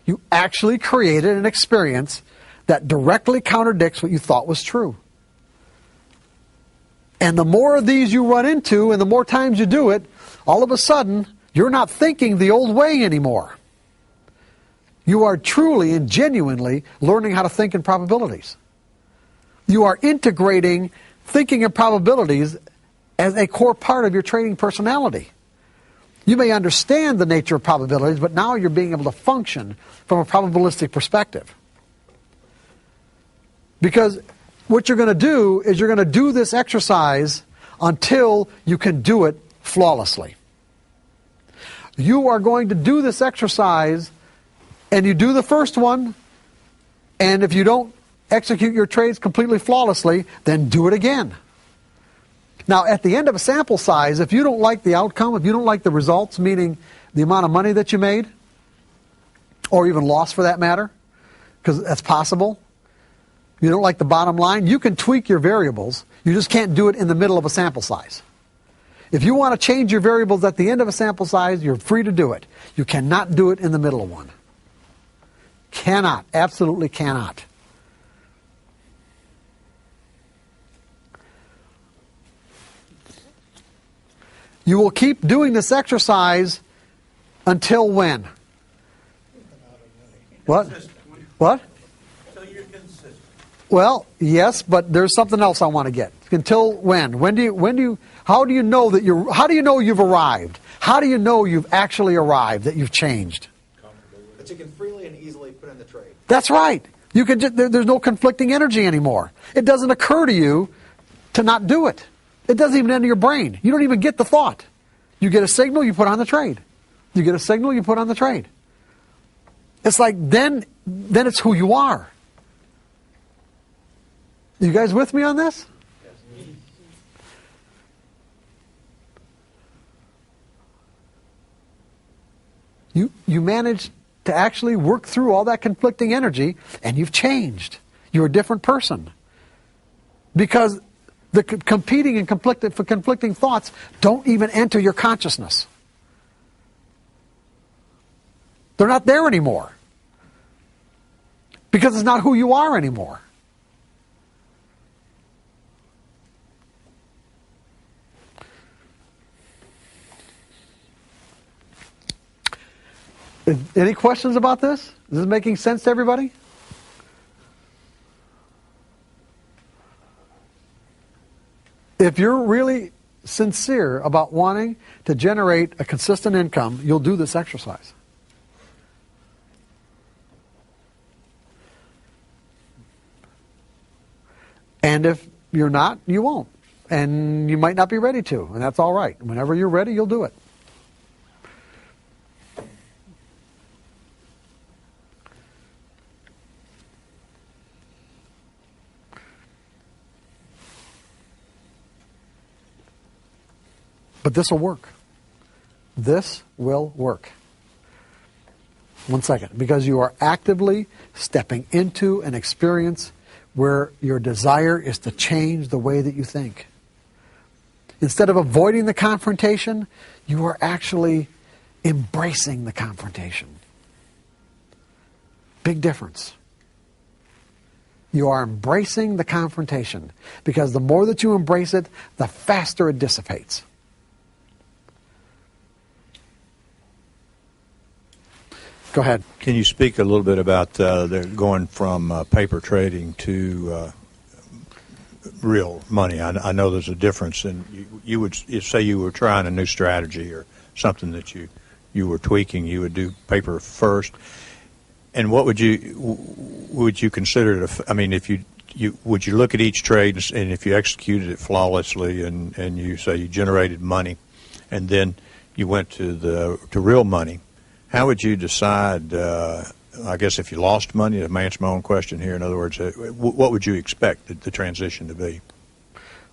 You actually created an experience that directly contradicts what you thought was true. And the more of these you run into, and the more times you do it, all of a sudden, you're not thinking the old way anymore. You are truly and genuinely learning how to think in probabilities. You are integrating thinking in probabilities as a core part of your trading personality. You may understand the nature of probabilities, but now you're being able to function from a probabilistic perspective. Because what you're going to do is you're going to do this exercise until you can do it flawlessly. You are going to do this exercise, and you do the first one, and if you don't execute your trades completely flawlessly, then do it again. Now, at the end of a sample size, if you don't like the outcome, if you don't like the results, meaning the amount of money that you made, or even lost for that matter, because that's possible, you don't like the bottom line, you can tweak your variables. You just can't do it in the middle of a sample size. If you want to change your variables at the end of a sample size, you're free to do it. You cannot do it in the middle of one. Cannot. Absolutely cannot. You will keep doing this exercise until when? What? What? Until you're consistent. Well, yes, but there's something else I want to get. Until when? How do you know you've arrived? How do you know you've actually arrived, that you've changed? That you can freely and easily put in the trade. That's right. You can there's no conflicting energy anymore. It doesn't occur to you to not do it. It doesn't even enter your brain. You don't even get the thought. You get a signal, you put on the trade. You get a signal, you put on the trade. It's like then it's who you are. You guys with me on this? You managed to actually work through all that conflicting energy, and you've changed. You're a different person. Because the competing and conflicting thoughts don't even enter your consciousness. They're not there anymore. Because it's not who you are anymore. Any questions about this? Is this making sense to everybody? If you're really sincere about wanting to generate a consistent income, you'll do this exercise. And if you're not, you won't. And you might not be ready to, and that's all right. Whenever you're ready, you'll do it. But this will work. This will work. 1 second. Because you are actively stepping into an experience where your desire is to change the way that you think. Instead of avoiding the confrontation, you are actually embracing the confrontation. Big difference. You are embracing the confrontation. Because the more that you embrace it, the faster it dissipates. Go ahead. Can you speak a little bit about going from paper trading to real money? I know there's a difference, and you would say you were trying a new strategy or something that you were tweaking. You would do paper first, and what would you consider? I mean, if you would you look at each trade, and if you executed it flawlessly, and you say you generated money, and then you went to real money, how would you decide? I guess if you lost money, to answer my own question here, in other words, what would you expect the transition to be?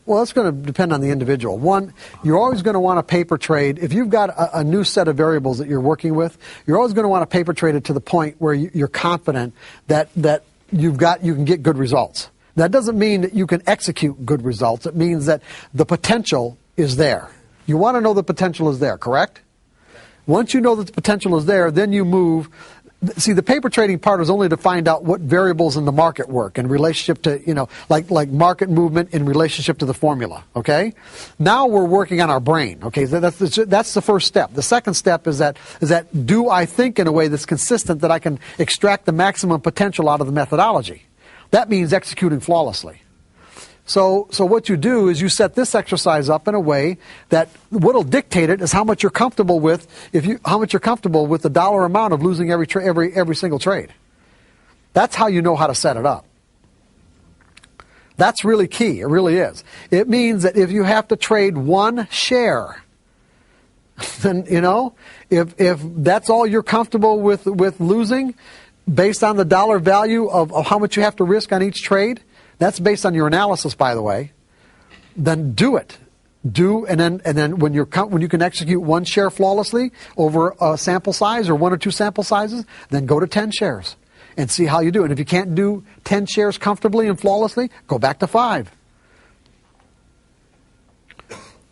Well, it's going to depend on the individual. One, you're always going to want a paper trade. If you've got a new set of variables that you're working with, you're always going to want to paper trade it to the point where you're confident that you can get good results. That doesn't mean that you can execute good results. It means that the potential is there. You want to know the potential is there, correct? Once you know that the potential is there, then you move. See, the paper trading part is only to find out what variables in the market work in relationship to, like market movement in relationship to the formula, okay? Now we're working on our brain, okay? That's the first step. The second step is that do I think in a way that's consistent that I can extract the maximum potential out of the methodology? That means executing flawlessly. So what you do is you set this exercise up in a way that what'll dictate it is how much you're comfortable with how much you're comfortable with the dollar amount of losing every single trade. That's how you know how to set it up. That's really key. It really is. It means that if you have to trade one share, then if that's all you're comfortable with losing, based on the dollar value of how much you have to risk on each trade. That's based on your analysis, by the way. Then do it. And then when you can execute one share flawlessly over a sample size or one or two sample sizes, then go to 10 shares and see how you do. And if you can't do 10 shares comfortably and flawlessly, go back to 5.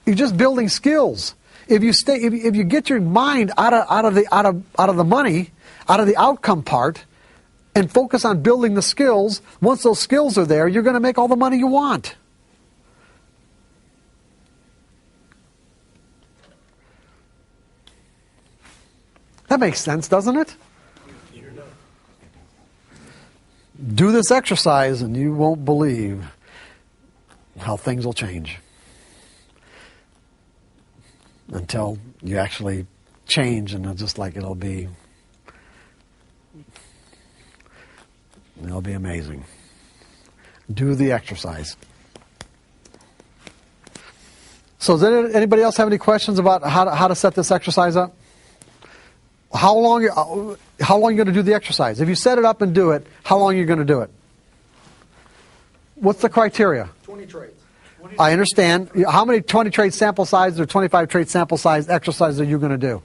You're just building skills. If you get your mind out of the money, out of the outcome part, and focus on building the skills, once those skills are there, you're going to make all the money you want. That makes sense, doesn't it? Do this exercise and you won't believe how things will change. Until you actually change, and it'll be amazing. Do the exercise. So does anybody else have any questions about how to set this exercise up? How long are you going to do the exercise? If you set it up and do it, how long are you going to do it? What's the criteria? 20 trades. I understand. How many 20 trade sample size or 25 trade sample size exercises are you going to do?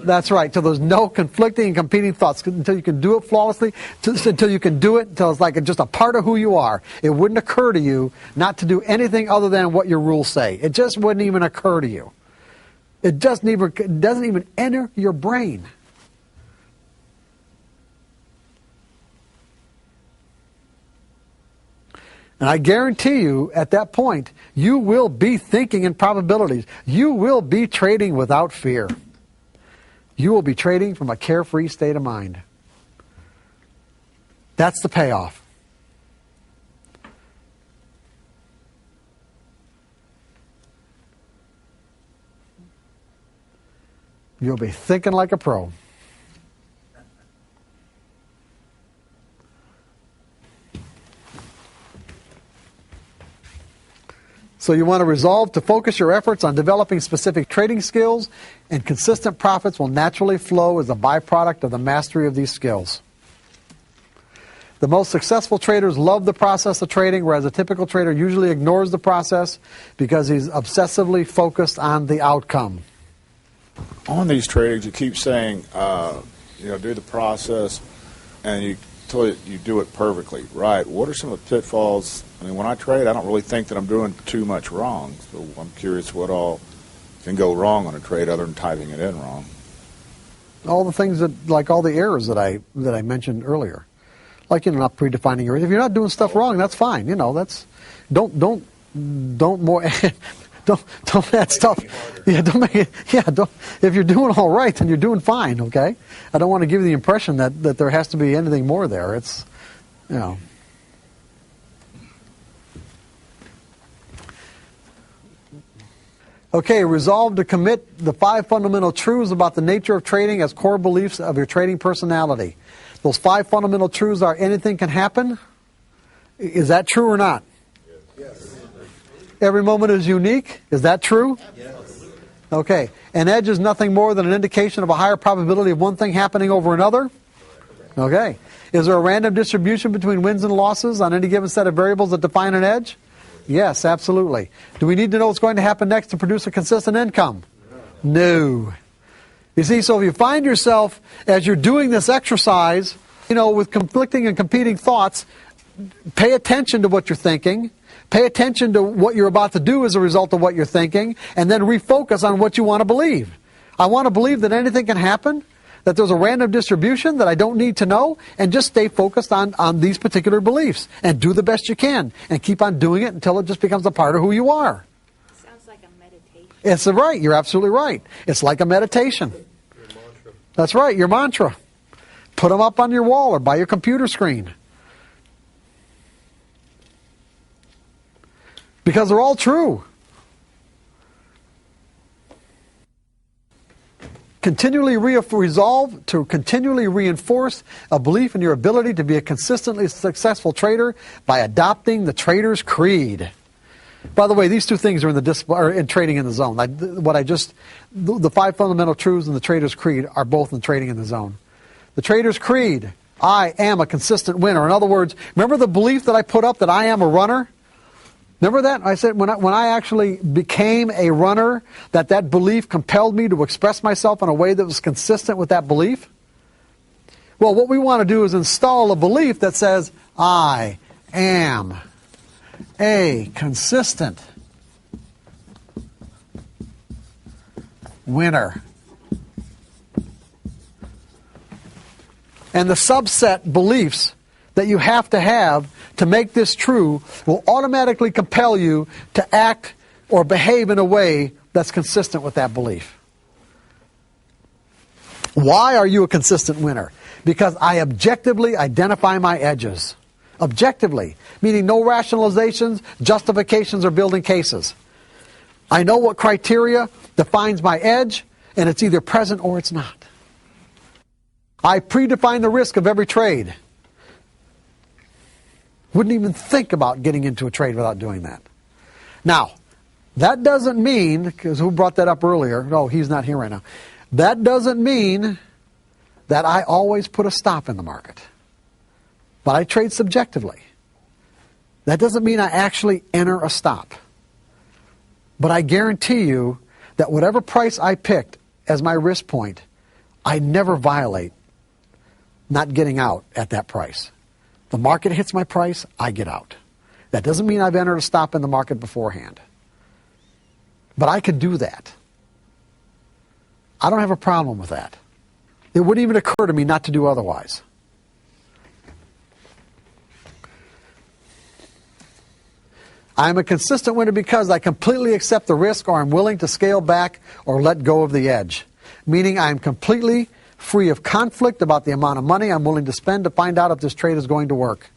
That's right. Till there's no conflicting and competing thoughts. Until you can do it flawlessly. Until you can do it. Until it's like just a part of who you are. It wouldn't occur to you not to do anything other than what your rules say. It just wouldn't even occur to you. It doesn't even enter your brain. And I guarantee you, at that point, you will be thinking in probabilities. You will be trading without fear. You will be trading from a carefree state of mind. That's the payoff. You'll be thinking like a pro. So you want to resolve to focus your efforts on developing specific trading skills, and consistent profits will naturally flow as a byproduct of the mastery of these skills. The most successful traders love the process of trading, whereas a typical trader usually ignores the process because he's obsessively focused on the outcome. On these trades, you keep saying, do the process, and you do it perfectly. Right. What are some of the pitfalls? I mean, when I trade, I don't really think that I'm doing too much wrong. So I'm curious what all can go wrong on a trade other than typing it in wrong. All the things like all the errors that I mentioned earlier. Like, not predefining errors. If you're not doing stuff wrong, that's fine. That's don't more don't add stuff. Yeah, don't make it. Yeah, don't. If you're doing all right, then you're doing fine. Okay. I don't want to give you the impression that there has to be anything more there. It's, Okay, resolve to commit the 5 fundamental truths about the nature of trading as core beliefs of your trading personality. Those 5 fundamental truths are anything can happen. Is that true or not? Yes. Every moment is unique. Is that true? Yes. Okay. An edge is nothing more than an indication of a higher probability of one thing happening over another. Okay. Is there a random distribution between wins and losses on any given set of variables that define an edge? Yes, absolutely. Do we need to know what's going to happen next to produce a consistent income? No. You see, so if you find yourself, as you're doing this exercise, with conflicting and competing thoughts, pay attention to what you're thinking. Pay attention to what you're about to do as a result of what you're thinking, and then refocus on what you want to believe. I want to believe that anything can happen, that there's a random distribution that I don't need to know, and just stay focused on these particular beliefs, and do the best you can, and keep on doing it until it just becomes a part of who you are. Sounds like a meditation. It's right. You're absolutely right. It's like a meditation. That's right, your mantra. Put them up on your wall or by your computer screen. Because they're all true. Resolve to continually reinforce a belief in your ability to be a consistently successful trader by adopting the trader's creed. By the way, these two things are in trading in the zone. The 5 fundamental truths and the trader's creed are both in trading in the zone. The trader's creed, I am a consistent winner. In other words, remember the belief that I put up that I am a runner? Remember that? I said when I actually became a runner, that belief compelled me to express myself in a way that was consistent with that belief? Well, what we want to do is install a belief that says, I am a consistent winner. And the subset beliefs that you have to make this true will automatically compel you to act or behave in a way that's consistent with that belief. Why are you a consistent winner? Because I objectively identify my edges. Objectively, meaning no rationalizations, justifications, or building cases. I know what criteria defines my edge, and it's either present or it's not. I predefine the risk of every trade. Wouldn't even think about getting into a trade without doing that. Now, that doesn't mean, because who brought that up earlier? No, he's not here right now. That doesn't mean that I always put a stop in the market. But I trade subjectively. That doesn't mean I actually enter a stop. But I guarantee you that whatever price I picked as my risk point, I never violate not getting out at that price. The market hits my price, I get out. That doesn't mean I've entered a stop in the market beforehand. But I could do that. I don't have a problem with that. It wouldn't even occur to me not to do otherwise. I'm a consistent winner because I completely accept the risk, or I'm willing to scale back or let go of the edge. Meaning I'm completely free of conflict about the amount of money I'm willing to spend to find out if this trade is going to work.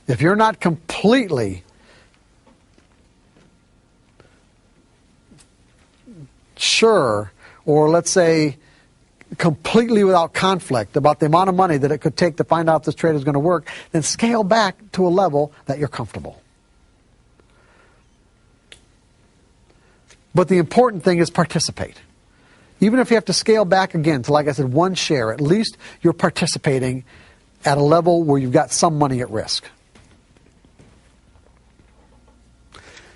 If you're not completely sure, or let's say completely without conflict about the amount of money that it could take to find out if this trade is going to work, then scale back to a level that you're comfortable. But the important thing is participate. Even if you have to scale back again to, like I said, 1 share, at least you're participating at a level where you've got some money at risk.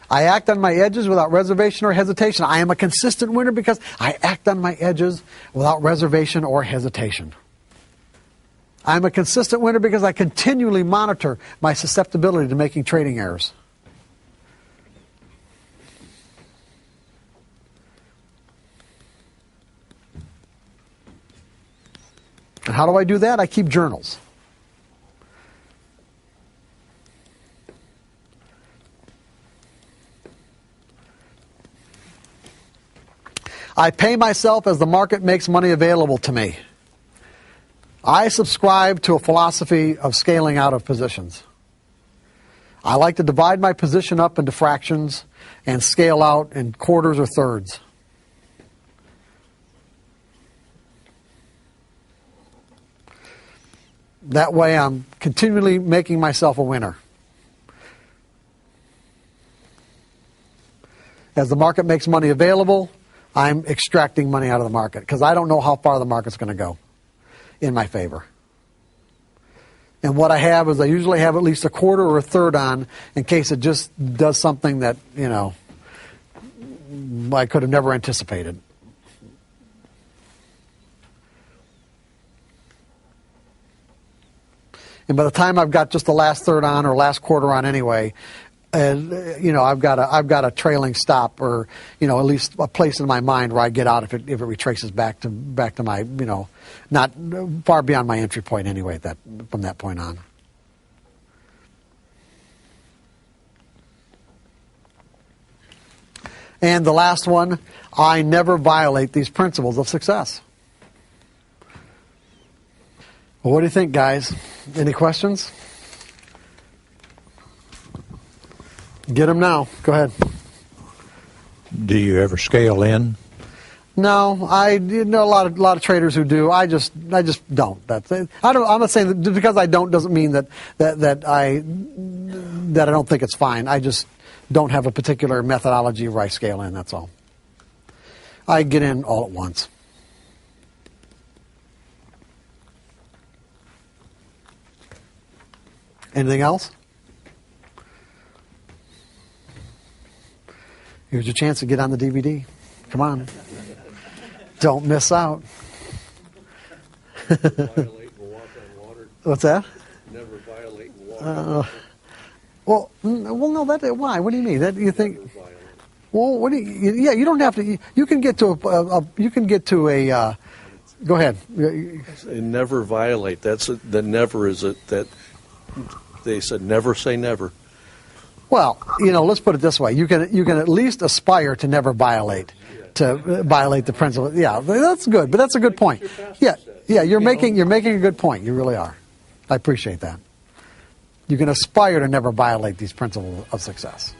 I act on my edges without reservation or hesitation. I am a consistent winner because I act on my edges without reservation or hesitation. I'm a consistent winner because I continually monitor my susceptibility to making trading errors. And how do I do that? I keep journals. I pay myself as the market makes money available to me. I subscribe to a philosophy of scaling out of positions. I like to divide my position up into fractions and scale out in quarters or thirds. That way I'm continually making myself a winner. As the market makes money available, I'm extracting money out of the market because I don't know how far the market's going to go in my favor. And what I have is I usually have at least a quarter or a third on in case it just does something that, I could have never anticipated. And by the time I've got just the last third on or last quarter on anyway, and I've got a trailing stop or at least a place in my mind where I get out if it retraces back to my not far beyond my entry point anyway from that point on. And the last one, I never violate these principles of success. Well, what do you think, guys? Any questions? Get them now. Go ahead. Do you ever scale in? No, I know a lot of traders who do. I just don't. That's it. I'm not saying that just because I don't doesn't mean that I don't think it's fine. I just don't have a particular methodology where I scale in. That's all. I get in all at once. Anything else? Here's your chance to get on the DVD. Come on. Don't miss out. Never violate and walk on water. What's that? Never violate and walk on water. Well, no. Why? What do you mean? That you think? Well, what do you? Yeah, you don't have to. You can get to a. Go ahead. And never violate. The never is it that they said never say never. Well, let's put it this way: you can at least aspire to never violate the principle. Yeah, that's good, but that's a good point. Yeah, you're making a good point. You really are. I appreciate that. You can aspire to never violate these principles of success.